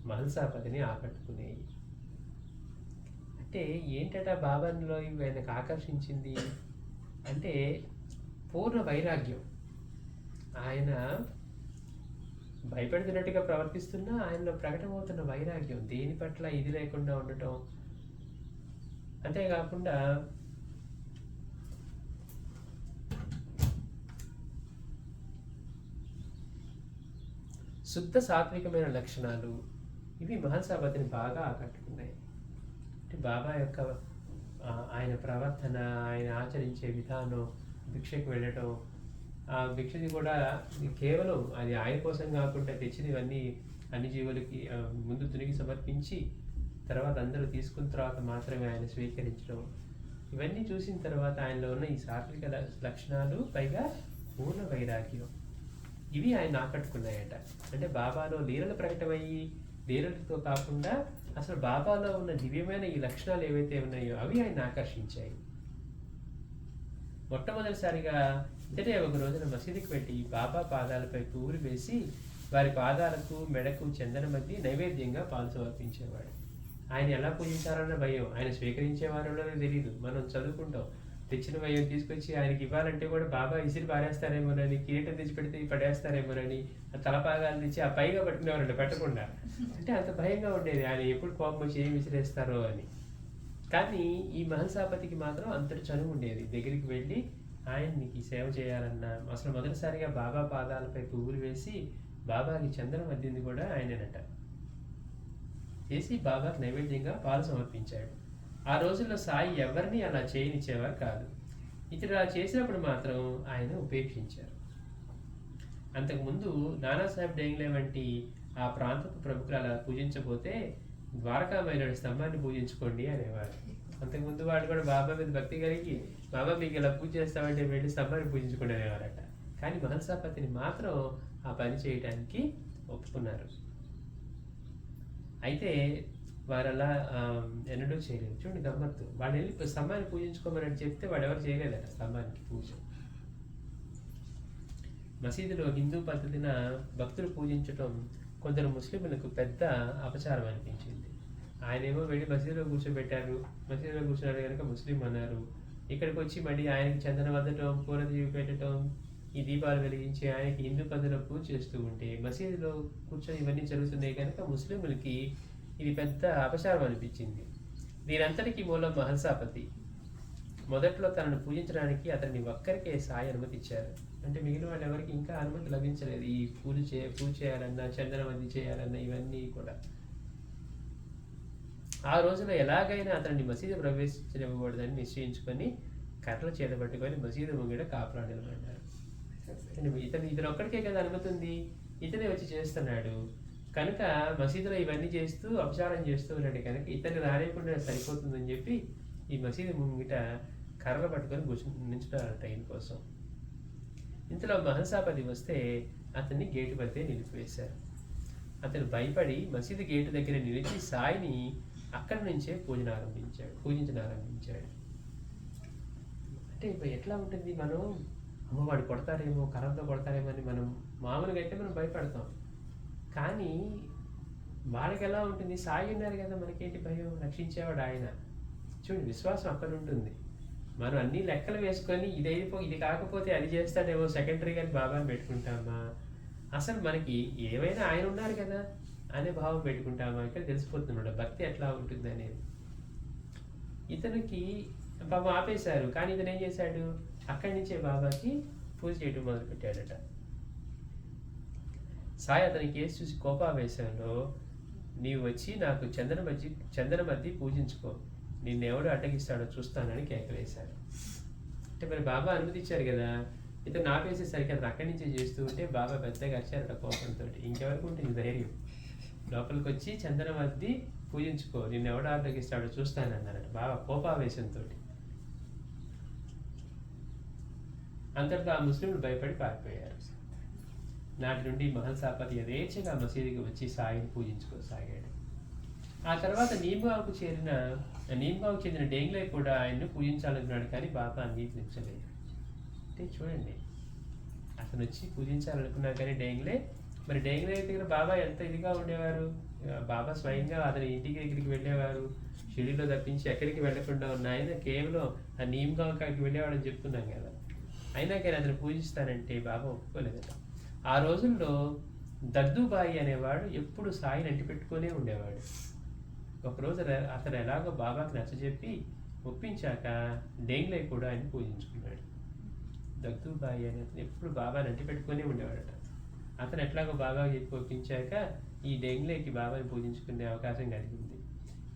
S1: మహల్సాపతిని ఆకట్టుకునేవి. అంటే ఏంటట బాబాలో ఆయనకు ఆకర్షించింది అంటే పూర్ణ వైరాగ్యం. ఆయన భయపెడుతున్నట్టుగా ప్రవర్తిస్తున్నా ఆయనలో ప్రకటమవుతున్న వైరాగ్యం, దేని పట్ల ఇది లేకుండా ఉండటం. అంతేకాకుండా శుద్ధ సాత్వికమైన లక్షణాలు ఇవి మహల్సాపతిని బాగా ఆకట్టుకున్నాయి. అంటే బాబా యొక్క ఆయన ప్రవర్తన, ఆయన ఆచరించే విధానం, భిక్షకు వెళ్ళటం, ఆ భిక్షది కూడా కేవలం అది ఆయన కోసం కాకుండా తెచ్చినవన్నీ అన్ని జీవులకి ముందు తునిగి సమర్పించి తర్వాత అందరూ తీసుకున్న తర్వాత మాత్రమే ఆయన స్వీకరించడం, ఇవన్నీ చూసిన తర్వాత ఆయనలో ఉన్న ఈ సాత్విక లక్షణాలు పైగా పూర్ణ వైరాగ్యం ఇవి ఆయన ఆకట్టుకున్నాయట. అంటే బాబాలో లీలలు ప్రకటమయ్యి లీలలతో కాకుండా అసలు బాబాలో ఉన్న దివ్యమైన ఈ లక్షణాలు ఏవైతే ఉన్నాయో అవి ఆయన ఆకర్షించాయి. మొట్టమొదటిసారిగా ఇతడే ఒక రోజున మసీదుకి వెళ్ళి బాబా పాదాలపై పువ్వులు వేసి వారి పాదాలకు మెడకు చందన మధ్య నైవేద్యంగా పాలు సమర్పించేవాడు. ఆయన ఎలా పూజించారన్న భయం, ఆయన స్వీకరించేవారో తెలియదు. మనం చదువుకుంటాం, తెచ్చిన భయం తీసుకొచ్చి ఆయనకి ఇవ్వాలంటే కూడా బాబా ఇసిరి పారేస్తారేమోనని, కిరీటం తెచ్చి పెడితే పడేస్తారేమోనని ఆ తలపాగాలు తెచ్చి ఆ పైగా పట్టుకునేవారంట పెట్టకుండా. అంటే అంత భయంగా ఉండేది ఆయన ఎప్పుడు కోపం వచ్చి ఏం విసిరేస్తారో అని. కానీ ఈ మహల్సాపతికి మాత్రం అంతటి చనువు ఉండేది. దగ్గరికి వెళ్ళి ఆయనకి సేవ చేయాలన్నా అసలు మొదటిసారిగా బాబా పాదాలపై పువ్వులు వేసి బాబాకి చందనం అద్దింది కూడా ఆయనేనట. చేసి బాబాకి నైవేద్యంగా పాలు సమర్పించాడు. ఆ రోజుల్లో సాయి ఎవరిని అలా చేయనిచ్చేవారు కాదు. ఇతడు అలా చేసినప్పుడు మాత్రం ఆయన ఉపేక్షించారు. అంతకుముందు నానాసాహెబ్ డేంగ్లే వంటి ఆ ప్రాంతపు ప్రముఖులు అలా పూజించబోతే ద్వారకామైనడు స్తంభాన్ని పూజించుకోండి అనేవారు. అంతకుముందు వాళ్ళు కూడా బాబా మీద భక్తి కలిగి బాబా మీకు ఇలా పూజ చేస్తామంటే వెళ్ళి స్తంభాన్ని పూజించుకోండి అనేవారట. కానీ మహల్సాపతిని మాత్రం ఆ పని చేయడానికి ఒప్పుకున్నారు. అయితే వారు అలా ఎన్నడూ చేయలేదు. చూడండి గమ్మత్తు, వాళ్ళు వెళ్ళి స్తంభాన్ని పూజించుకోమని చెప్తే వాడు ఎవరు చేయలేదట స్తంభానికి పూజ. మసీదులో హిందూ పద్ధతిన భక్తులు పూజించటం కొందరు ముస్లింలకు పెద్ద అపచారం అనిపించింది. ఆయనేమో వెళ్ళి మసీదులో కూర్చోబెట్టారు. మసీదులో కూర్చున్నారు కనుక ముస్లిం అన్నారు. ఇక్కడికి వచ్చి మళ్ళీ ఆయనకి చందనం వద్దటం, పూలదీవి పెట్టడం, ఈ దీపాలు వెలిగించి ఆయనకి హిందూ పద్ధతిలో పూజ చేస్తూ ఉంటే మసీదులో కూర్చొని ఇవన్నీ జరుగుతున్నాయి కనుక ముస్లింలకి ఇది పెద్ద అపచారం అనిపించింది. దీనంతటికీ మూలం మహల్సాపతి. మొదట్లో తనను పూజించడానికి అతన్ని ఒక్కరికే సాయి అనుమతి ఇచ్చారు. అంటే మిగిలిన వాళ్ళు ఎవరికి ఇంకా అనుమతి లభించలేదు ఈ పూజ చేయాలన్నా, చందనవద్ది చేయాలన్నా ఇవన్నీ కూడా. ఆ రోజున ఎలాగైనా అతన్ని మసీదు ప్రవేశించనివ్వకూడదని నిశ్చయించుకొని కర్రలు చేతబట్టుకొని మసీదు ముంగిట కాపురా నిలబడ్డారు. ఇతను ఒక్కడికే కదా అనుమతి ఉంది, ఇతనే వచ్చి చేస్తున్నాడు కనుక మసీదులో ఇవన్నీ చేస్తూ అపచారం చేస్తూ ఉన్నాడు కనుక ఇతన్ని రానియకుండా సరిపోతుందని చెప్పి ఈ మసీదు ముంగిట కర్రలు పట్టుకొని నిల్చుంటారు ట్రైన్ కోసం. ఇంతలో మహల్సాపతి వస్తే అతన్ని గేటు వద్దే నిలిపివేశారు. అతను భయపడి మసీదు గేటు దగ్గర నిలిచి సాయిని అక్కడి నుంచే పూజించనారంభించాడు. అంటే ఇప్పుడు ఎట్లా ఉంటుంది, మనం అమ్మవాడు కొడతారేమో, కర్రతో కొడతారేమో అని మనం మామూలుగా అయితే మనం భయపడతాం. కానీ వాళ్ళకి ఎలా ఉంటుంది, సాయి ఉన్నారు కదా మనకేంటి భయం, రక్షించేవాడు ఆయన. చూడండి విశ్వాసం అక్కడ ఉంటుంది. మనం అన్ని లెక్కలు వేసుకొని ఇది కాకపోతే అది చేస్తాడేమో సెకండరీగా బాబాని పెట్టుకుంటామా, అసలు మనకి ఏమైనా ఆయన ఉన్నారు కదా అనే భావం పెట్టుకుంటామా, ఇక్కడ తెలిసిపోతున్నాడు భక్తి ఎట్లా ఉంటుంది అనేది. ఇతనికి పాపం ఆపేశారు, కానీ ఇతను ఏం చేశాడు, అక్కడి నుంచే బాబాకి పూజ చేయడం మొదలుపెట్టాడట. సాయి అతని కేసు చూసి కోపావేశంలో, నీవు వచ్చి నాకు చందనమద్ది పూజించుకో, నిన్నెవడు అడ్డగిస్తాడో చూస్తానని కేకలేశారు. అంటే మరి బాబా అనుమతిచ్చారు కదా, ఇతను ఆపేసేసరికి అతను అక్కడి నుంచే చేస్తూ ఉంటే బాబా పెద్దగా అరిచారట కోపంతో. ఇంకెవరికి ఉంటుంది ధైర్యం, లోపలికి వచ్చి చందనమద్ది పూజించుకో, నిన్నెవడు అడ్డగిస్తాడో చూస్తానన్నారట బాబా కోపావేశంతో. అంతటితో ఆ ముస్లింలు భయపడి పారిపోయారు. నాటి నుండి మహల్సాపతి యథేచ్ఛగా మసీదుకి వచ్చి సాయిని పూజించుకోసాగాడు. ఆ తర్వాత నీమ్గావ్కు చెందిన డేంగ్లే కూడా ఆయన్ను పూజించాలనుకున్నాడు, కానీ బాబా అంగీకరించలేదు. అంటే చూడండి, అతను వచ్చి పూజించాలనుకున్నా కానీ డేంగ్లే దగ్గర బాబా ఎంత ఇదిగా ఉండేవారు. బాబా స్వయంగా అతని ఇంటికి దగ్గరికి వెళ్ళేవారు, షిరిడీలో తప్పించి ఎక్కడికి వెళ్లకుండా ఉన్న ఆయన కేవలం ఆ నీమ్గావ్కి వెళ్ళేవాడని చెప్తున్నాం కదా. అయినా కానీ అతను పూజిస్తానంటే బాబా ఒప్పుకోలేదట. ఆ రోజుల్లో దగ్దుబాయి అనేవాడు ఎప్పుడు సాయిని అంటిపెట్టుకునే ఉండేవాడు. ఒకరోజు అతను ఎలాగో బాబాకి నచ్చజెప్పి ఒప్పించాక డేంగ్లే కూడా ఆయన పూజించుకున్నాడు. దగ్దుబాయి అనే అతను ఎప్పుడు బాబాని అంటిపెట్టుకునే ఉండేవాడట. అతను ఎట్లాగో బాబాకి చెప్పి ఒప్పించాక ఈ డేంగ్లేకి బాబాని పూజించుకునే అవకాశం కలిగింది.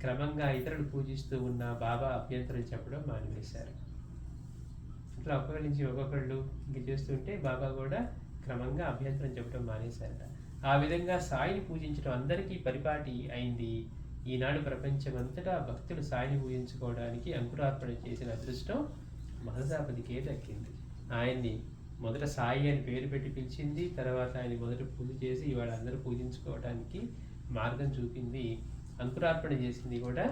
S1: క్రమంగా ఇతరులు పూజిస్తూ ఉన్న బాబా అభ్యంతరం చెప్పడం మానివేశారు. ఇట్లా ఒక్కొక్కరి నుంచి ఒక్కొక్కళ్ళు ఇంక చేస్తుంటే బాబా కూడా క్రమంగా అభ్యంతరం చెప్పడం మానేశారట. ఆ విధంగా సాయిని పూజించడం అందరికీ పరిపాటి అయింది. ఈనాడు ప్రపంచమంతటా భక్తులు సాయిని పూజించుకోవడానికి అంకురార్పణ చేసిన అదృష్టం మహల్సాపతికే దక్కింది. ఆయన్ని మొదట సాయి అని పేరు పెట్టి పిలిచింది, తర్వాత ఆయన మొదట పూజ చేసి ఇవాళ అందరూ పూజించుకోవడానికి మార్గం చూపింది, అంకురార్పణ చేసింది కూడా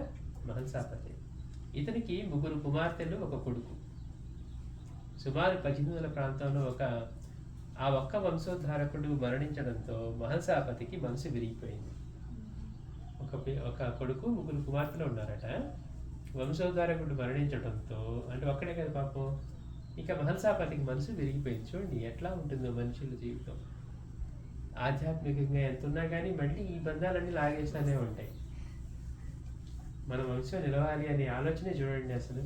S1: మహల్సాపతి. ఇతనికి 3 కుమార్తెలు, 1 కొడుకు. సుమారు 1800 ప్రాంతంలో ఆ ఒక్క వంశోద్ధారకుడు మరణించడంతో మహల్సాపతికి మనసు విరిగిపోయింది. ఒక కొడుకు, 3 కుమార్తెలు ఉన్నారట. వంశోద్ధారకుడు మరణించడంతో, అంటే ఒక్కడే కదా పాపం, ఇక మహల్సాపతికి మనసు విరిగిపోయింది. చూడండి ఎట్లా ఉంటుందో మనుషుల జీవితం. ఆధ్యాత్మికంగా ఎంత ఉన్నా కానీ మళ్ళీ ఈ బంధాలన్నీ లాగేస్తూనే ఉంటాయి. మన వంశం నిలవాలి అనే ఆలోచనే చూడండి అసలు.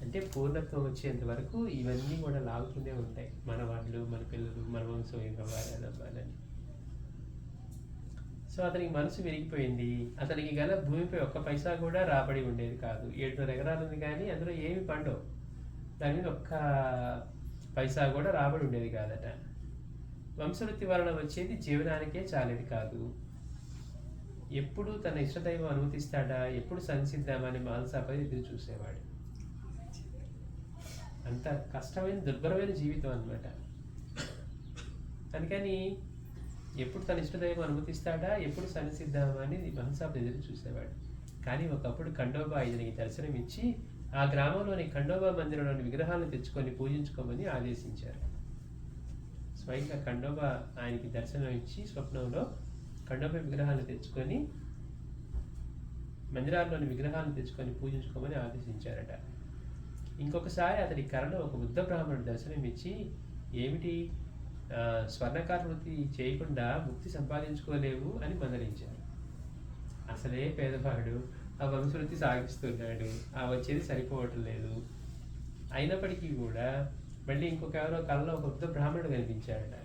S1: అంటే పూర్ణత్వం వచ్చేంత వరకు ఇవన్నీ కూడా లాగుతూనే ఉంటాయి. మన వాళ్ళు, మన పిల్లలు, మన వంశం ఏం అవ్వాలి, అది అవ్వాలని. సో అతనికి మనసు విరిగిపోయింది. అతనికి గల భూమిపై 1 పైసా కూడా రాబడి ఉండేది కాదు. 700 ఎకరాలు ఉంది కానీ అందులో ఏమి పండవు. దాని మీద 1 పైసా కూడా రాబడి ఉండేది కాదట. వంశవృత్తి వలన వచ్చేది జీవనానికే చాలేది కాదు. ఎప్పుడు తన ఇష్టదైవం అనుమతిస్తాడా, ఎప్పుడు సంసిద్దామని మహల్సాపతి ఎదురు చూసేవాడు. అంత కష్టమైన దుర్భరమైన జీవితం అన్నమాట. అందుకని ఎప్పుడు తన ఇష్టదైవం అనుమతిస్తాడా, ఎప్పుడు సన్నిసిద్దామని మహల్సాపతి ఎదురు చూసేవాడు. కానీ ఒకప్పుడు ఖండోబా ఇతనికి దర్శనం ఇచ్చి ఆ గ్రామంలోని ఖండోబా మందిరంలోని విగ్రహాలను తెచ్చుకొని పూజించుకోమని ఆదేశించారు. స్వయంగా ఖండోబా ఆయనకి దర్శనం ఇచ్చి స్వప్నంలో కండపై విగ్రహాలు తెచ్చుకొని మందిరాల్లోని విగ్రహాలను తెచ్చుకొని పూజించుకోమని ఆదేశించారట. ఇంకొకసారి అతడి కలలో ఒక బుద్ధ బ్రాహ్మణుడు దర్శనమిచ్చి, ఏమిటి స్వర్ణకార వృత్తి చేయకుండా ముక్తి సంపాదించుకోలేవు అని మందలించారు. అసలే పేదవాడు, ఆ వంశవృత్తి సాగిస్తున్నాడు, ఆ వచ్చేది సరిపోవటం లేదు. అయినప్పటికీ కూడా మళ్ళీ ఇంకొక ఎవరో కళలో ఒక వృద్ధ బ్రాహ్మణుడు కనిపించాడట.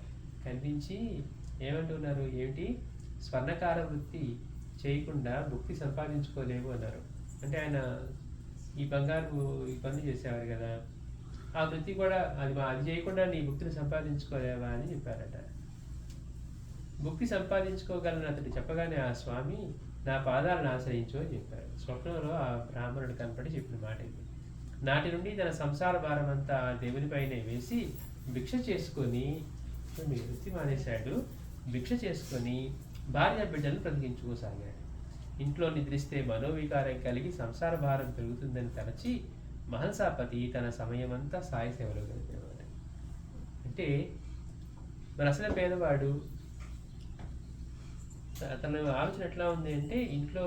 S1: కనిపించి ఏమంటున్నారు, ఏమిటి స్వర్ణకార వృత్తి చేయకుండా ముక్తి సంపాదించుకోలేవు అన్నారు. అంటే ఆయన ఈ బంగారు ఈ పనులు చేసేవారు కదా, ఆ వృత్తి కూడా అది చేయకుండా నీ ముక్తిని సంపాదించుకోలేవా అని చెప్పారట. ముక్తి సంపాదించుకోగలని అతడు చెప్పగానే ఆ స్వామి, నా పాదాలను ఆశ్రయించు అని చెప్పారు. స్వప్నంలో ఆ బ్రాహ్మణుడు కనపడి చెప్పిన మాట ఇది. నాటి నుండి తన సంసార భారం అంతా దేవునిపైనే వేసి భిక్ష చేసుకొని, వృత్తి మానేశాడు, భిక్ష చేసుకొని భార్య బిడ్డలను బ్రతికించుకోసాగాడు. ఇంట్లో నిద్రిస్తే మనోవికారం కలిగి సంసార భారం పెరుగుతుందని తలచి మహల్సాపతి తన సమయమంతా సాయి సేవలో గడిపేవాడు. అంటే మరి అసలు పేదవాడు, తన ఆలోచన ఎట్లా ఉంది అంటే, ఇంట్లో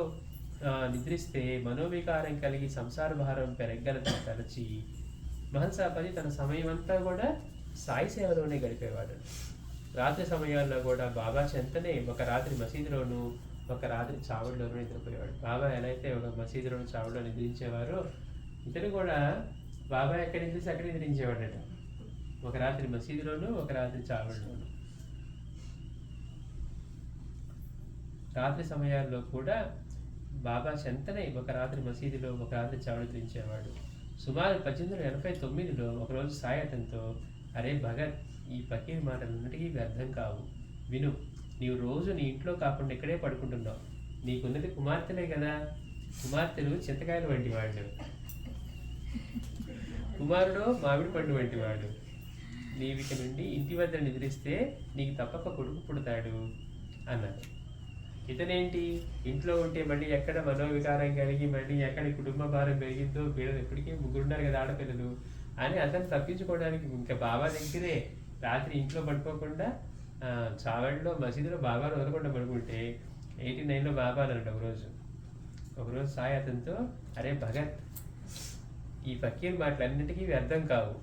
S1: నిద్రిస్తే మనోవికారం కలిగి సంసార భారం పెరగలని తలచి మహల్సాపతి తన సమయం అంతా కూడా సాయి సేవలోనే గడిపేవాడు. రాత్రి సమయాల్లో కూడా బాబా చెంతనే ఒక రాత్రి మసీదులోను ఒక రాత్రి చావుడులోనూ నిద్రపోయేవాడు. బాబా ఎలా అయితే ఒక మసీదులోను చావుడులో నిద్రించేవారో ఇతను కూడా బాబా ఎక్కడి నిద్రిస్తే అక్కడే నిద్రించేవాడట. ఒక రాత్రి మసీదులోను ఒక రాత్రి చావుడులోను. రాత్రి సమయాల్లో కూడా బాబా చెంతనే ఒక రాత్రి మసీదులో ఒక రాత్రి చావుడు నిద్రించేవాడు. సుమారు 1889లో ఒకరోజు సాయి అతనితో, అరే భగత్, ఈ ఫకీర్ మాటలన్నిటికీ వ్యర్థం కావు, విను. నీవు రోజు నీ ఇంట్లో కాకుండా ఇక్కడే పడుకుంటున్నావు. నీకున్నది కుమార్తెలే కదా, కుమార్తెలు చింతకాయలు వంటి వాడు, కుమారుడు మామిడి పండు వంటి వాడు. నీవిక నుండి ఇంటి వద్ద నిద్రిస్తే నీకు తప్పక కొడుకు పుడతాడు అన్నారు. ఇతనేంటి, ఇంట్లో ఉంటే మళ్ళీ ఎక్కడ మనోవికారం కలిగి మళ్ళీ ఎక్కడ కుటుంబ భారం పెరిగిందో, పిల్లలు ఎప్పటికీ ముగ్గురున్నారు కదా ఆడపిల్లలు అని అతను తప్పించుకోవడానికి ఇంకా బాబా దగ్గరే రాత్రి ఇంట్లో పడుకోకుండా చావడిలో మసీదులో బాబాను వదలకుండా పడుకుంటే 89లో బాబా అన్నాడు ఒకరోజు సాయి అతనితో, అరే భగత్, ఈ ఫకీర్ మాటలన్నిటికీ వ్యర్థం కావు,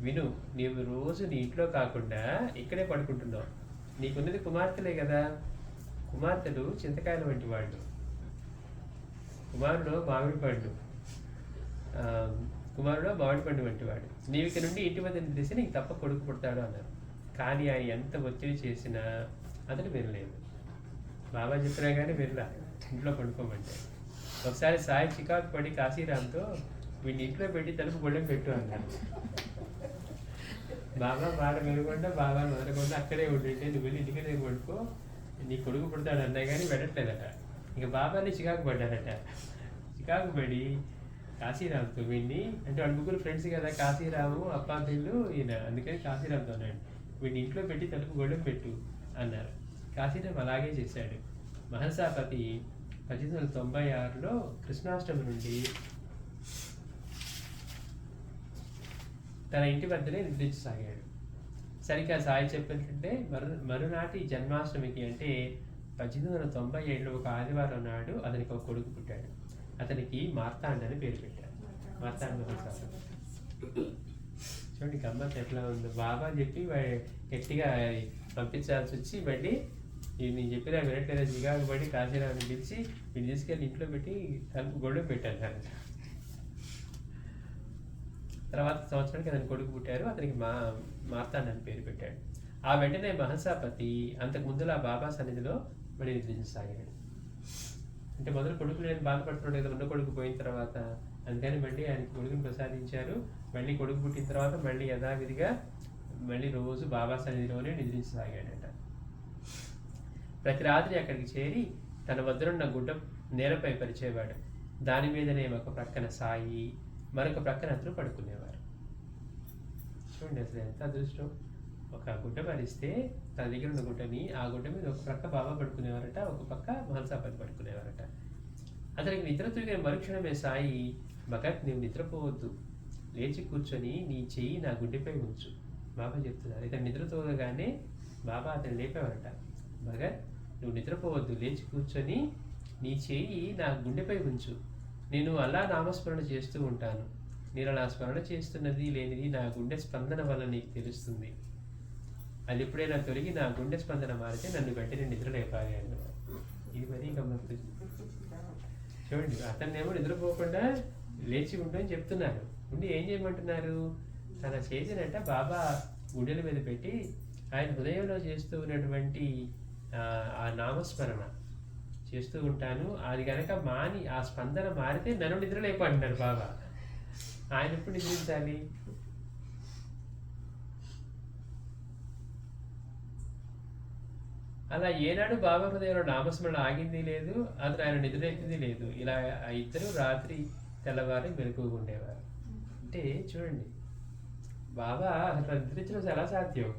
S1: విను. నీవు రోజు నీ ఇంట్లో కాకుండా ఇక్కడే పడుకుంటున్నావు. నీకున్నది కుమార్తెలే కదా, కుమార్తెలు చింతకాయలు వంటి వాళ్ళు, కుమారుడు మామిడి పండు వంటి వాడు. నీవు ఇక నుండి ఇంటి వద్ద నిద్రిస్తే నీకు తప్ప కొడుకు పుడతాడు అన్నారు. కానీ ఆయన ఎంత ఒత్తిడి చేసినా అతను వినలేదు. బాబా చెప్పినా కానీ వినలా, ఇంట్లో పడుకోమంటే. ఒకసారి సాయి చికాకు పడి కాశీరామ్తో, వీడిని ఇంట్లో పెట్టి తలుపు గొళ్ళెం పెట్టు అన్నాడు. బాబా మాట వినకుండా బాబాను వదలకుండా అక్కడే ఉండింటే, నువ్వు వెళ్ళి ఇంటికనే పడుకో, నీ కొడుకు పుడతాడు అన్నా కానీ వెళ్ళట్లేదట. ఇక బాబాని చికాకు పడ్డారట. చికాకు పడి కాశీరామ్తో, వీడిని అంటే వాళ్ళ ముగ్గురు ఫ్రెండ్స్ కదా, కాశీరాము అప్పాపిల్లు ఈయన, అందుకని కాశీరామ్తో అన్నాడు, వీడిని ఇంట్లో పెట్టి తలుపు గొడవ పెట్టు అన్నారు. కాశీరామ్ అలాగే చేశాడు. మహల్సాపతి 1896లో కృష్ణాష్టమి నుండి తన ఇంటి వద్దనే నిద్రించసాగాడు. సరిగ్గా సాయి చెప్పినట్టే మరునాటి జన్మాష్టమికి అంటే 1897లో ఒక ఆదివారం నాడు అతనికి ఒక కొడుకు పుట్టాడు. అతనికి మార్తాండ్ అని పేరు పెట్టారు. మార్తాండ్ మహల్సాపతి. చూడండి గమ్మత్ ఎట్లా ఉందో. బాబా చెప్పి గట్టిగా పంపించాల్సి వచ్చి మళ్ళీ నేను చెప్పినా వినట్లేదా జిగాకు పడి కాశీరావుని పిలిచి వీళ్ళు తీసుకెళ్ళి ఇంట్లో పెట్టి తలుపు గొడవ పెట్టారు. తర్వాత సంవత్సరానికి అతని కొడుకు పుట్టారు. అతనికి మార్తాండ్ అని పేరు పెట్టాడు. ఆ వెంటనే మహల్సాపతి అంతకు ముందులా బాబా సన్నిధిలో మళ్ళీ నిద్రించసాగాడు. అంటే మొదలు కొడుకు నేను బాధపడుతున్నాడు కదా, ఉన్న కొడుకు పోయిన తర్వాత, అందుకని మళ్ళీ ఆయనకి కొడుకుని ప్రసాదించారు. మళ్ళీ కొడుకు పుట్టిన తర్వాత మళ్ళీ యథావిధిగా మళ్ళీ రోజు బాబా సన్నిధిలోనే నిద్రించసాగాడట. ప్రతి రాత్రి అక్కడికి చేరి తన వద్దనున్న గుడ్డ నేలపై పరిచేవాడు. దాని మీదనే ఒక ప్రక్కన సాయి, మరొక ప్రక్కన అతను పడుకునేవారు. చూడండి అసలు ఎంత అదృష్టం. ఒక గుడ్డ పరిస్తే తన దగ్గర ఉన్న గుడ్డని, ఆ గుడ్డ మీద ఒక ప్రక్క బాబా పడుకునేవారట, ఒక పక్క మహల్సాపతి పడుకునేవారట. అతనికి నిద్ర తొలిగిన మరుక్షణమే సాయి, భగత్, నీవు నిద్రపోవద్దు, లేచి కూర్చొని నీ చెయ్యి నా గుడ్డెపై ఉంచు బాబా చెప్తున్నారు. ఇతను నిద్ర తోగగానే బాబా అతను లేపేవారట. భగత్, నువ్వు నిద్రపోవద్దు, లేచి కూర్చొని నీ చేయి నా గుండెపై ఉంచు, నేను అల్లా నామస్మరణ చేస్తూ ఉంటాను. నేను అలా స్మరణ చేస్తున్నది లేనిది నా గుండె స్పందన వల్ల నీకు తెలుస్తుంది. అది ఎప్పుడైనా తొలగి నా గుండె స్పందన మారితే నన్ను వెంటనే నిద్ర లేపాలి అన్నారు. ఇది మరీ గమ్మత్తు. చూడండి, అతన్నేమో నిద్రపోకుండా లేచి ఉండని చెప్తున్నారు. ఉండి ఏం చేయమంటున్నారు? తన చేతినట బాబా గుండెల మీద పెట్టి ఆయన హృదయంలో చేస్తూ ఉన్నటువంటి ఆ నామస్మరణ చేస్తూ ఉంటాను, అది కనుక మాని ఆ స్పందన మారితే నన్ను నిద్ర లేపంటున్నారు బాబా. ఆయన ఎప్పుడు నిద్రించాలి? అలా ఏనాడు బాబా హృదయంలో నామస్మరణ ఆగింది లేదు, అతను ఆయన నిద్రలేపింది లేదు. ఇలా ఇద్దరు రాత్రి తెల్లవారి మెలకువగా ఉండేవారు. అంటే చూడండి, బాబా అసలు నిద్రించడం ఎలా సాధ్యం?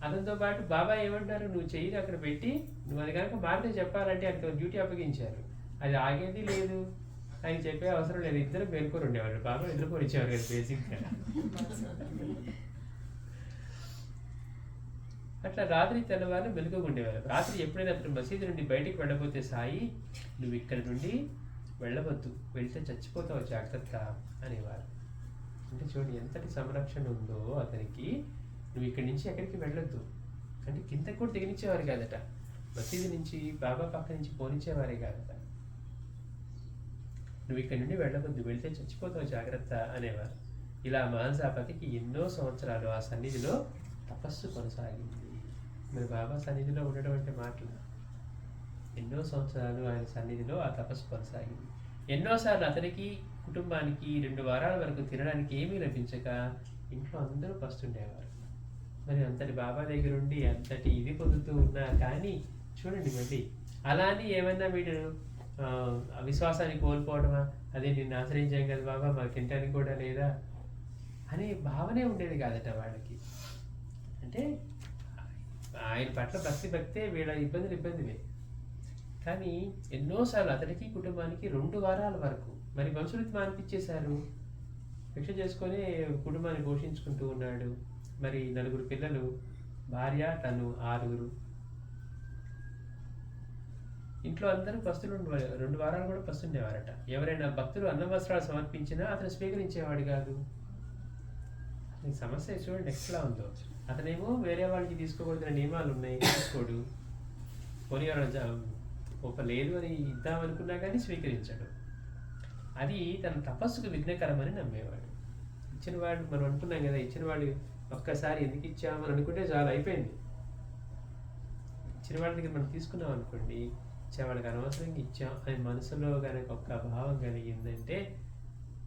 S1: అతనితో పాటు బాబా ఏమంటారు, నువ్వు చెయ్యి అక్కడ పెట్టి నువ్వు అది కనుక మారితే చెప్పాలంటే ఆయనకు డ్యూటీ అప్పగించారు. అది ఆగేది లేదు, ఆయన చెప్పే అవసరం లేదు. ఇద్దరు మేల్కొని ఉండేవాళ్ళు. బాబా నిద్రపోని ఇచ్చేవారు కదా బేసిక్గా. అట్లా రాత్రి తెల్లవారు మెలకువగా ఉండేవారు. రాత్రి ఎప్పుడైనా అతను మసీదు నుండి బయటికి వెళ్ళబోతే, సాయి నువ్వు ఇక్కడి నుండి వెళ్ళవద్దు, వెళ్తే చచ్చిపోతావు, జాగ్రత్త అనేవారు. అంటే చూడండి ఎంతటి సంరక్షణ ఉందో అతనికి. నువ్వు ఇక్కడి నుంచి ఎక్కడికి వెళ్ళొద్దు అంటే కిందకు కూడా దిగనిచ్చేవారు కాదట. మసీదు నుంచి బాబా పక్క నుంచి పోనిచ్చేవారే కాదట. నువ్వు ఇక్కడి నుండి వెళ్ళవద్దు, వెళ్తే చచ్చిపోతావు, జాగ్రత్త అనేవారు. ఇలా మహల్సాపతికి ఎన్నో సంవత్సరాలు ఆ సన్నిధిలో తపస్సు కొనసాగింది. మరి బాబా సన్నిధిలో ఉండడం అంటే మాటలు. ఎన్నో సంవత్సరాలు ఆయన సన్నిధిలో ఆ తపస్సు కొనసాగింది. ఎన్నోసార్లు అతనికి కుటుంబానికి 2 వారాల వరకు తినడానికి ఏమీ లభించక ఇంట్లో అందరూ పస్తుండేవారు. మరి అంతటి బాబా దగ్గర ఉండి అంతటి ఇది పొందుతూ ఉన్నా కానీ చూడండి, మళ్ళీ అలా అని ఏమన్నా వీడు విశ్వాసాన్ని కోల్పోవడమా, అదే నిన్ను ఆశ్రయించాం కదా బాబా, మాకు తినడానికి కూడా లేదా అనే భావనే ఉండేది కాదట వాళ్ళకి. అంటే ఆయన పట్ల భక్తే, వీళ్ళ ఇబ్బందివే. కానీ ఎన్నోసార్లు అతనికి కుటుంబానికి 2 వారాల వరకు మరి మనుషులకి మానిపించేశారు. భిక్ష చేసుకొని కుటుంబాన్ని పోషించుకుంటూ ఉన్నాడు. మరి 4 పిల్లలు, భార్య, తను 6. ఇంట్లో అందరూ పస్తులు 2 వారాలు కూడా పస్తుండేవారట. ఎవరైనా భక్తులు అన్న వస్త్రాలు సమర్పించినా అతను స్వీకరించేవాడు కాదు. అతని సమస్య చూడండి ఎట్లా ఉందో. అతనేమో వేరే వాళ్ళకి తీసుకోకూడదన్న నియమాలు ఉన్నాయి, తీసుకోడు. పోనీ ఒక లేదు అని ఇద్దామనుకున్నా కానీ స్వీకరించాడు. అది తన తపస్సుకు విఘ్నకరమని నమ్మేవాడు. ఇచ్చిన వాడు మనం అనుకున్నాం కదా, ఇచ్చిన వాడు ఒక్కసారి ఎందుకు ఇచ్చామని అనుకుంటే చాలా అయిపోయింది. ఇచ్చిన వాళ్ళ దగ్గర మనం తీసుకున్నాం అనుకోండి, ఇచ్చేవాళ్ళకి అనవసరంగా ఇచ్చాం అని మనసులో కనుక ఒక్క భావం కలిగిందంటే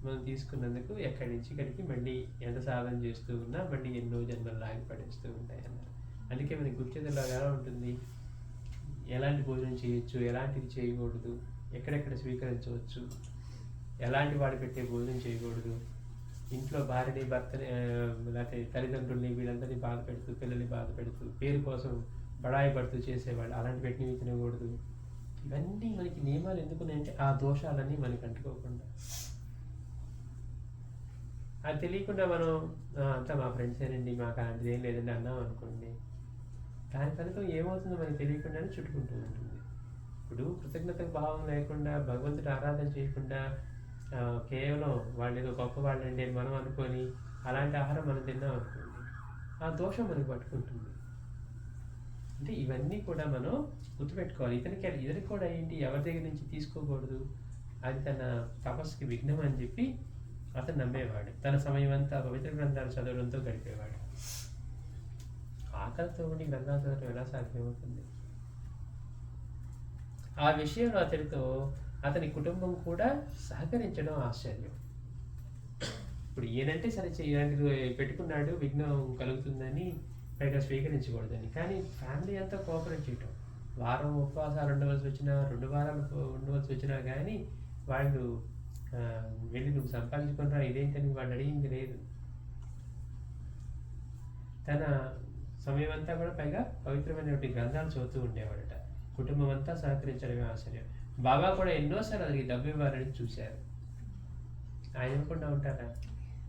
S1: మనం తీసుకున్నందుకు ఎక్కడి నుంచి ఇక్కడికి మళ్ళీ ఎంత సాధన చేస్తూ ఉన్నా మళ్ళీ ఎన్నో జన్మలు లాగి పడేస్తూ ఉంటాయి అన్నారు. అందుకే మనకి గుర్తిలో ఎలా ఉంటుంది, ఎలాంటి భోజనం చేయొచ్చు, ఎలాంటిది చేయకూడదు, ఎక్కడెక్కడ స్వీకరించవచ్చు, ఎలాంటి వాడు పెట్టే భోజనం చేయకూడదు, ఇంట్లో భార్యని, భర్తని, లేకపోతే తల్లిదండ్రుల్ని వీళ్ళందరినీ బాధ పెడుతూ, పిల్లల్ని బాధ పెడుతూ, పేరు కోసం బడాయి పడుతూ చేసేవాళ్ళు అలాంటి పెట్టినవి తినకూడదు. ఇవన్నీ మనకి నియమాలు ఎందుకున్నాయంటే ఆ దోషాలన్నీ మనకి అంటుకోకుండా. అది తెలియకుండా మనం అంతా మా ఫ్రెండ్సేనండి, మాకు అలాంటిది ఏం లేదండి అన్నాం అనుకోండి, దాని ఫలితం ఏమవుతుందో మనకి తెలియకుండానే చుట్టుకుంటూ ఉంటుంది. ఇప్పుడు కృతజ్ఞత భావం లేకుండా, భగవంతుడి ఆరాధన చేయకుండా, కేవలం వాళ్ళు ఏదో గొప్ప వాళ్ళండి అని మనం అనుకొని అలాంటి ఆహారం మనం తిన్నాం అనుకోండి, ఆ దోషం మనకి పట్టుకుంటుంది. అంటే ఇవన్నీ కూడా మనం గుర్తుపెట్టుకోవాలి. ఇతనికి కూడా ఏంటి, ఎవరి దగ్గర నుంచి తీసుకోకూడదు, అది తన తపస్సుకి విఘ్నం అని చెప్పి అతను నమ్మేవాడు. తన సమయం అంతా పవిత్ర గ్రంథాలు చదవడంతో గడిపేవాడు. ఆకలితో ఉండి గ్రంథాలు చదవడం ఎలా సాధ్యమవుతుంది? ఆ విషయంలో అతని కుటుంబం కూడా సహకరించడం ఆశ్చర్యం. ఇప్పుడు ఈయనంటే సరే ఇలాంటిది పెట్టుకున్నాడు, విఘ్నం కలుగుతుందని, పైగా స్వీకరించకూడదని, కానీ ఫ్యామిలీ అంతా కోఆపరేట్ చేయటం. వారం ఉపవాసాలు ఉండవలసి వచ్చినా, 2 వారాలు ఉండవలసి వచ్చినా కానీ వాళ్ళు వెళ్ళి నువ్వు సంపాదించుకుంటారా ఇదేంటని వాళ్ళు అడిగింది లేదు. తన సమయం అంతా కూడా పైగా పవిత్రమైనటువంటి గ్రంథాలు చదువుతూ ఉండేవాడట. కుటుంబం అంతా సహకరించడమే ఆశ్చర్యం. బాబా కూడా ఎన్నోసార్లు అతనికి డబ్బు ఇవ్వాలని చూశారు. ఆయన ఇవ్వకుండా ఉంటారా?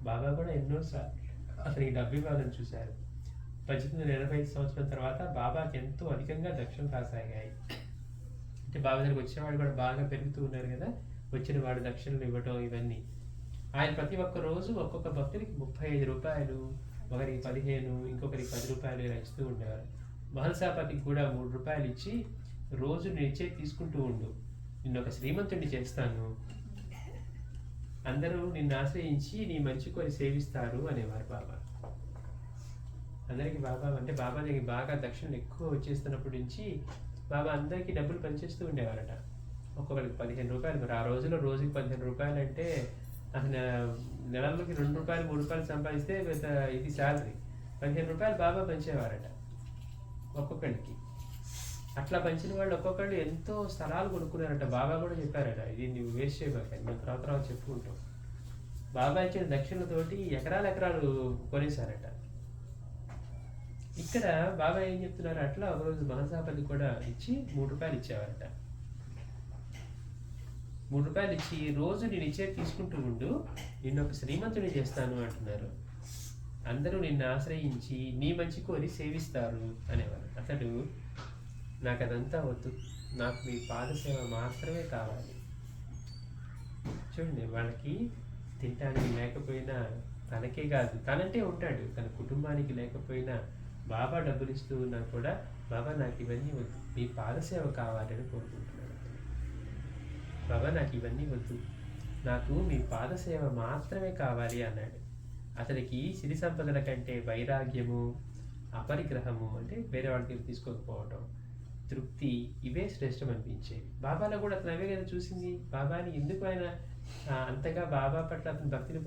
S1: బాబా కూడా ఎన్నోసార్లు అతనికి డబ్బు ఇవ్వాలని చూశారు. 1885 సంవత్సరం తర్వాత బాబాకి ఎంతో అధికంగా దక్షిణలు కాసాగాయి. అంటే బాబా దగ్గరికి వచ్చిన వాళ్ళు కూడా బాగా పెరుగుతూ ఉన్నారు కదా, వచ్చిన వాడు దక్షిణలు ఇవ్వటం ఇవన్నీ. ఆయన ప్రతి ఒక్క రోజు ఒక్కొక్క భక్తుడికి 35 రూపాయలు, ఒకరికి 15, ఇంకొకరికి 10 రూపాయలు ఇలా ఇస్తూ ఉండేవారు. మహల్సాపతికి కూడా 3 రూపాయలు ఇచ్చి, రోజు నిచ్చే తీసుకుంటూ ఉండు, నిన్ను ఒక శ్రీమంతుడిని చేస్తాను, అందరూ నిన్ను ఆశ్రయించి నీ మంచి కోరి సేవిస్తారు అనేవారు బాబా. అందరికీ బాబా అంటే బాబా దగ్గర బాగా దక్షిణలు ఎక్కువ వచ్చేస్తున్నప్పటి నుంచి బాబా అందరికీ డబ్బులు పనిచేస్తూ ఉండేవారట. ఒక్కొక్కరికి 15 రూపాయలు. మరి ఆ రోజుల్లో రోజుకి 15 రూపాయలు అంటే అసలు నెలలోకి 2 రూపాయలు 3 రూపాయలు సంపాదిస్తే ఇది శాలరీ. 15 రూపాయలు బాబా పంచేవారట ఒక్కొక్కరికి. అట్లా పంచిన వాళ్ళు ఒక్కొక్కళ్ళు ఎంతో స్థలాలు కొనుక్కున్నారట. బాబా కూడా చెప్పారట, ఇది నువ్వు వేస్ట్ చేయబాక, మనం తర్వాత చెప్పుకుంటాం. బాబా ఇచ్చిన దక్షిణతోటి ఎకరాలు కొనేశారట. ఇక్కడ బాబా ఏం చెప్తున్నారు, అట్లా ఒకరోజు మహల్సాపతి కూడా ఇచ్చి 3 రూపాయలు ఇచ్చేవారట. 3 రూపాయలు ఇచ్చి, రోజు నేను ఇచ్చే తీసుకుంటూ ఉండు, నిన్ను ఒక శ్రీమంతుని చేస్తాను అంటున్నారు. అందరూ నిన్ను ఆశ్రయించి నీ మంచి కోరి సేవిస్తారు అనేవారు. అతడు, నాకు అదంతా వద్దు, నాకు మీ పాదసేవ మాత్రమే కావాలి. చూడండి, వాళ్ళకి తినడానికి లేకపోయినా, తనకే కాదు తనంటే ఉంటాడు, తన కుటుంబానికి లేకపోయినా బాబా డబ్బులు ఇస్తూ ఉన్నా కూడా, బాబా నాకు ఇవన్నీ వద్దు, మీ పాదసేవ కావాలని కోరుకుంటున్నాడు. బాబా నాకు ఇవన్నీ వద్దు, నాకు మీ పాదసేవ మాత్రమే కావాలి అన్నాడు. అతనికి సిరి సంపదల కంటే వైరాగ్యము, అపరిగ్రహము అంటే వేరే వాళ్ళ దగ్గర తీసుకోకపోవటం, తృప్తి, ఇవే శ్రేష్టం అనిపించేవి. బాబాలో కూడా అతను అవే కదా చూసింది. బాబాని ఎందుకు ఆయన అంతగా బాబా పట్ల అతను భక్తిని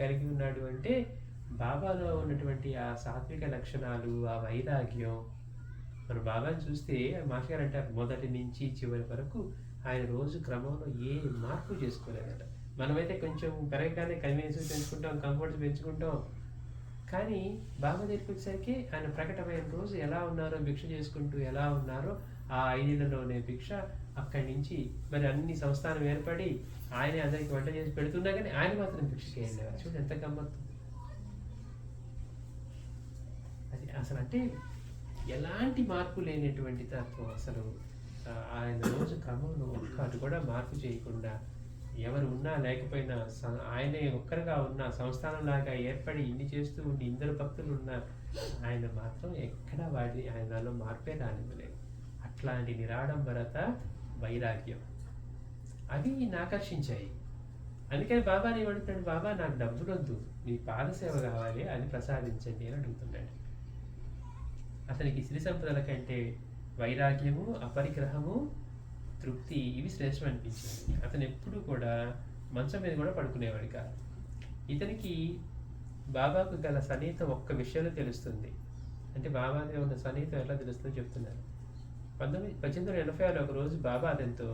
S1: కలిగి ఉన్నాడు అంటే, బాబాలో ఉన్నటువంటి ఆ సాత్విక లక్షణాలు, ఆ వైరాగ్యం. మన బాబాని చూస్తే మాస్టర్ గారు అంటారు, మొదటి నుంచి చివరి వరకు ఆయన రోజు క్రమంలో ఏ మార్పు చేసుకోలేదట. మనమైతే కొంచెం పెరగగానే కన్వీనియన్స్ పెంచుకుంటాం, కంఫర్ట్స్ పెంచుకుంటాం. కానీ బాబా దగ్గరికి వచ్చేసరికి ఆయన ప్రకటమైన రోజు ఎలా ఉన్నారో, భిక్ష చేసుకుంటూ ఎలా ఉన్నారో, ఆ 5 ఏళ్లలోనే భిక్ష, అక్కడి నుంచి మరి అన్ని సంస్థానం ఏర్పడి ఆయనే అందరికి వంట చేసి పెడుతున్నా కానీ ఆయన మాత్రం భిక్ష చేయండి. చూడండి ఎంత గమ్మత్తు అది. అసలు అంటే ఎలాంటి మార్పు లేనటువంటి తత్వం. అసలు ఆయన రోజు క్రమంలో ఒక్కటి కూడా మార్పు చేయకుండా, ఎవరు ఉన్నా లేకపోయినా ఆయనే ఒక్కరిగా ఉన్న సంస్థానంలాగా ఏర్పడి ఇన్ని చేస్తూ ఉండి ఇందరు భక్తులు ఉన్నా ఆయన మాత్రం ఎక్కడ ఆయనలో మార్పే రానివ్వలేదు. అట్లాంటి నిరాడంబరత, వైరాగ్యం అవి ఆకర్షించాయి. అందుకని బాబాని ఏమంటున్నాడు, బాబా నాకు డబ్బులు వద్దు, మీ పాదసేవ కావాలి, అది ప్రసాదించండి అని అడుగుతున్నాడు. అతనికి సిరి సంపదల కంటే వైరాగ్యము, అపరిగ్రహము, తృప్తి ఇవి శ్రేష్టం అనిపించింది. అతను ఎప్పుడు కూడా మంచం మీద కూడా పడుకునేవాడు కాదు. ఇతనికి బాబాకు గల సన్నిహితం ఒక్క విషయంలో తెలుస్తుంది. అంటే బాబాకి ఉన్న సన్నిహితం ఎలా తెలుస్తుందో చెప్తున్నారు. 1886 ఒక రోజు బాబా అతనితో,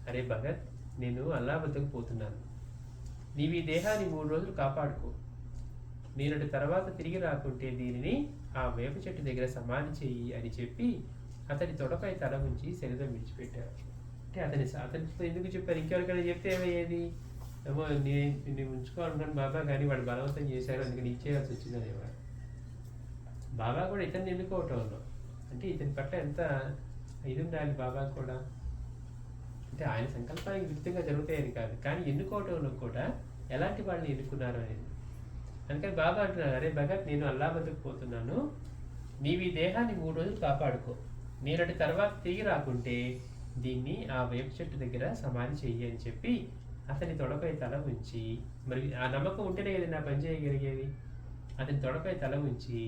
S1: అరే భగత్, నేను అల్లా వద్దకు పోతున్నాను, నీవు ఈ దేహాన్ని 3 రోజులు కాపాడుకో, నేనటి తర్వాత తిరిగి రాకుంటే దీనిని ఆ వేప చెట్టు దగ్గర సమాధి చెయ్యి అని చెప్పి అతని తొడపై తల ఉంచి శరీరం విడిచిపెట్టారు. అంటే అతనితో ఎందుకు చెప్పారు, ఇంకెవరికైనా చెప్తే ఏమయ్యేది, ఏమో నేను ఉంచుకోవాలనుకున్నాను బాబా, కానీ వాడు బలవంతం చేశారు అందుకని ఇచ్చేయాల్సి వచ్చింది అనేవాడు. బాబా కూడా ఇతన్ని ఎన్నుకోవటంలో అంటే ఇతని పట్ల ఎంత ఇది ఉండాలి బాబా కూడా. అంటే ఆయన సంకల్పానికి విరుద్ధంగా జరుగుతాయని కాదు, కానీ ఎన్నుకోవటంలో కూడా ఎలాంటి వాళ్ళని ఎన్నుకున్నారు అనేది. అందుకని బాబా అంటున్నారు, అరే భగత్, నేను అల్లా వద్దకు పోతున్నాను, నీవు ఈ దేహాన్ని 3 రోజులు కాపాడుకో, నేనటి తర్వాత తిరిగి రాకుంటే దీన్ని ఆ వేప చెట్టు దగ్గర సమాధి చెయ్యి అని చెప్పి అతని తొడపై తల ఉంచి, మరి ఆ నమ్మకం ఉంటేనే కదా నా పని చేయగలిగేది, అతని తొడపై తల ఉంచి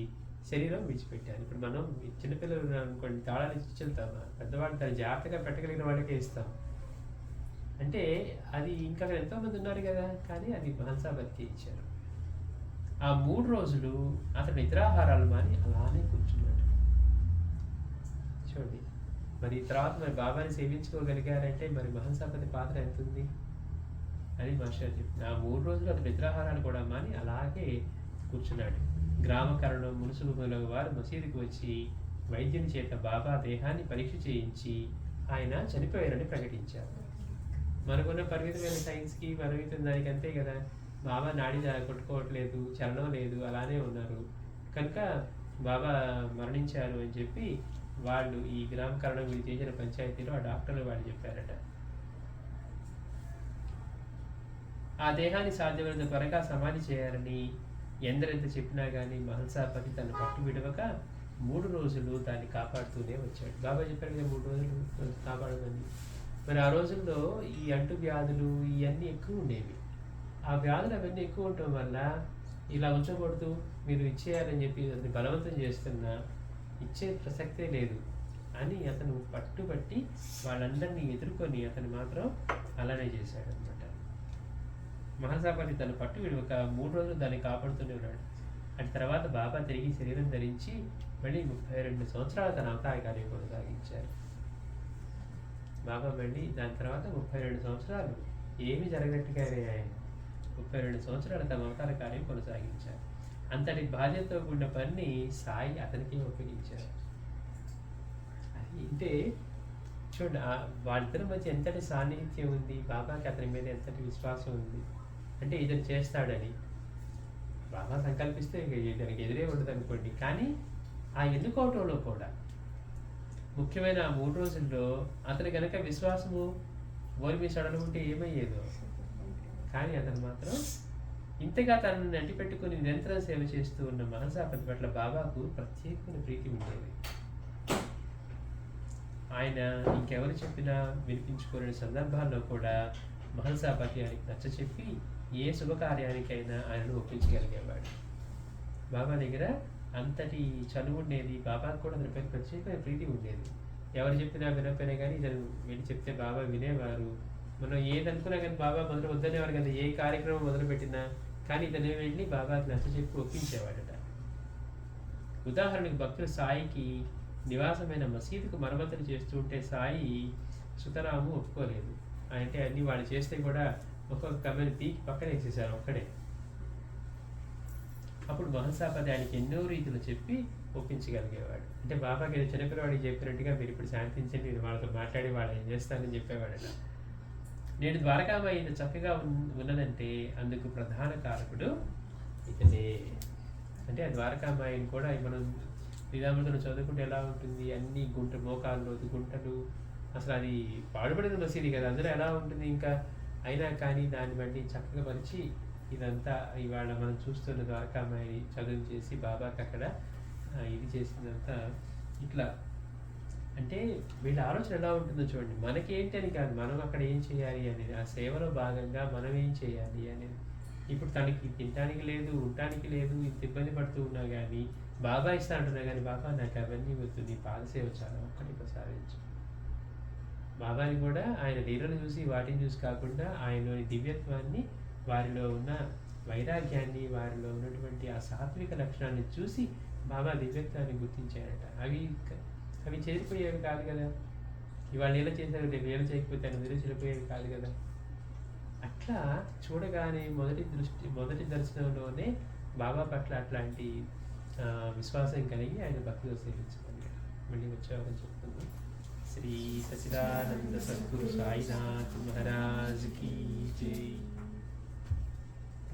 S1: శరీరం విడిచిపెట్టాను. ఇప్పుడు మనం చిన్నపిల్లలు అనుకోండి, తాళాలు ఇచ్చి వెళ్తాం, పెద్దవాళ్ళు తను జాగ్రత్తగా పెట్టగలిగిన వాళ్ళకే ఇస్తాం. అంటే అది ఇంకా ఎంతోమంది ఉన్నారు కదా, కానీ అది మహల్సాపతికి ఇచ్చారు. ఆ 3 రోజులు అతను నిద్రాహారాలు మాని అలానే కూర్చున్నాడు. చూడండి, మరి తర్వాత మరి బాబాని సేవించుకోగలిగారంటే మరి మహల్సాపతి పాత్ర ఎంత ఉంది అని మాస్టర్ చెప్తున్నారు. ఆ 3 రోజులు అతను నిద్రాహారాలు కూడా మాని అలాగే కూర్చున్నాడు. గ్రామకరణం, మునుసులు మొదలగు వారు మసీదుకు వచ్చి వైద్యుని చేత బాబా దేహాన్ని పరీక్ష చేయించి ఆయన చనిపోయారని ప్రకటించారు. మనకున్న పరిమితమైన సైన్స్కి పరిమితం దానికి అంతే కదా, బాబా నాడి కొట్టుకోవట్లేదు, చలనం లేదు, అలానే ఉన్నారు కనుక బాబా మరణించారు అని చెప్పి వాళ్ళు ఈ గ్రామ కారణం వీళ్ళు చేసిన పంచాయతీలో ఆ డాక్టర్లు వాళ్ళు చెప్పారట. ఆ దేహాన్ని సాధ్యమైనంత త్వరగా సమాధి చేయాలని ఎందరెంత చెప్పినా కానీ మహల్సాపతి తన పట్టు విడవక 3 రోజులు దాన్ని కాపాడుతూనే వచ్చాడు. బాబా చెప్పారు కదా 3 రోజులు కాపాడమని. మరి ఆ రోజుల్లో ఈ అంటు వ్యాధులు ఇవన్నీ ఎక్కువ ఉండేవి. ఆ వ్యాధులు అవన్నీ ఎక్కువ ఉండటం వల్ల ఇలా ఉంచకూడదు, మీరు ఇచ్చేయాలని చెప్పి అతన్ని బలవంతం చేస్తున్నా ఇచ్చే ప్రసక్తే లేదు అని అతను పట్టుబట్టి వాళ్ళందరినీ ఎదుర్కొని అతను మాత్రం అలానే చేశాడు అనమాట. మహల్సాపతి తన పట్టు విడవక 3 రోజులు దాన్ని కాపాడుతూనే ఉన్నాడు. అటు తర్వాత బాబా తిరిగి శరీరం ధరించి మళ్ళీ 32 సంవత్సరాలు తన అవతార కార్యం కొనసాగించారు. బాబా మళ్ళీ దాని తర్వాత 32 సంవత్సరాలు ఏమి జరగనట్టుగానే ఆయన 32 సంవత్సరాలు తమ అవతార కార్యం కొనసాగించారు. అంతటి బాధ్యతతో కూడిన పని సాయి అతనికి ఉపయోగించారు. అది అంటే చూడండి, వాళ్ళిద్దరి మధ్య ఎంతటి సాన్నిహిత్యం ఉంది, బాబాకి అతని మీద ఎంతటి విశ్వాసం ఉంది. అంటే ఇతను చేస్తాడని బాబా సంకల్పిస్తే ఇతనికి ఎదురే ఉండదు అనుకోండి. కానీ ఆ ఎన్నుకోవటంలో కూడా ముఖ్యమైన ఆ 3 రోజుల్లో అతని కనుక విశ్వాసము ఓర్మి సడలుంటే ఏమయ్యేదో. కానీ అతను మాత్రం ఇంతగా తనని అంటిపెట్టుకుని నిరంతరం సేవ చేస్తూ ఉన్న మహల్సాపతి పట్ల బాబాకు ప్రత్యేకమైన ప్రీతి ఉండేది. ఆయన ఇంకెవరు చెప్పినా వినిపించుకోలేని సందర్భాల్లో కూడా మహల్సాపతి ఆయనకి నచ్చ చెప్పి ఏ శుభకార్యానికైనా ఆయనను ఒప్పించగలిగేవాడు. బాబా దగ్గర అంతటి చనువు ఉండేది. బాబాకు కూడా అతనిపై ప్రత్యేకమైన ప్రీతి ఉండేది. ఎవరు చెప్పినా వినకపోయినా కానీ ఇతను వెళ్ళి చెప్తే బాబా వినేవారు. మనం ఏదనుకున్నా కానీ బాబా మొదలు వద్దనేవారు కదా, ఏ కార్యక్రమం మొదలుపెట్టినా. కానీ ఇతనే వెళ్ళి బాబాకి నచ్చ చెప్పి ఒప్పించేవాడట. ఉదాహరణకు భక్తులు సాయికి నివాసమైన మసీదుకు మరమ్మతులు చేస్తూ ఉంటే సాయి సుతరాము ఒప్పుకోలేదు. అంటే అన్ని వాళ్ళు చేస్తే కూడా ఒక్కొక్క కమ్మని పీకి పక్కన వేసేసారు ఒక్కడే. అప్పుడు మహల్సాపతి ఆయనకి ఎన్నో రీతులు చెప్పి ఒప్పించగలిగేవాడు. అంటే బాబాకి ఏదో చిన్నపిల్లవాడికి చెప్పినట్టుగా మీరు ఇప్పుడు శాంతించండి, నేను వాళ్ళతో మాట్లాడి వాళ్ళు ఏం చేస్తానని చెప్పేవాడట. నేను ద్వారకామాయి ఇంత చక్కగా ఉన్నదంటే అందుకు ప్రధాన కారకుడు ఇతనే. అంటే ఆ ద్వారకామాయిని కూడా మనం శ్రీరాముడితో చదువుకుంటే ఎలా ఉంటుంది, అన్ని మోకాళ్ళు గుంటలు, అసలు అది పాడుపడిన మసీది కదా, అందులో ఎలా ఉంటుంది. ఇంకా అయినా కానీ దాన్ని బట్టి చక్కగా పరిచి ఇదంతా ఇవాళ మనం చూస్తున్న ద్వారకామాయి చదువు చేసి బాబాకి అక్కడ ఇది చేసిందంతా ఇట్లా. అంటే వీళ్ళ ఆలోచన ఎలా ఉంటుందో చూడండి. మనకేంటి అని కాదు, మనం అక్కడ ఏం చేయాలి అనేది, ఆ సేవలో భాగంగా మనం ఏం చేయాలి అనేది. ఇప్పుడు తనకి తినడానికి లేదు, ఉండటానికి లేదు, ఇంత ఇబ్బంది పడుతూ ఉన్నా కానీ బాబా ఇస్తా అంటున్నా కానీ బాబా నాకు అవన్నీ వద్దు, నీ పాదసేవ చాలా ఒక్కటి ప్రసాదించు. బాబాని కూడా ఆయన లీలను చూసి వాటిని చూసి కాకుండా ఆయనలోని దివ్యత్వాన్ని, వారిలో ఉన్న వైరాగ్యాన్ని, వారిలో ఉన్నటువంటి ఆ సాత్విక లక్షణాన్ని చూసి బాబా దివ్యత్వాన్ని గుర్తించారట. అవి చేరిపోయేవి కాదు కదా. ఇవాళ ఎలా చేశారు, రేపు ఎలా చేయకపోతే ఆయన మీరు చెడిపోయేవి కాదు కదా. అట్లా చూడగానే మొదటి దర్శనంలోనే బాబా పట్ల అట్లాంటి విశ్వాసం కలిగి ఆయన భక్తిలో సేవించుకున్నాడు. మళ్ళీ వచ్చేవారని చెప్తున్నాం. శ్రీ సచిదానంద సద్గురు సాయినాథ్ మహారాజ్ కీ జై.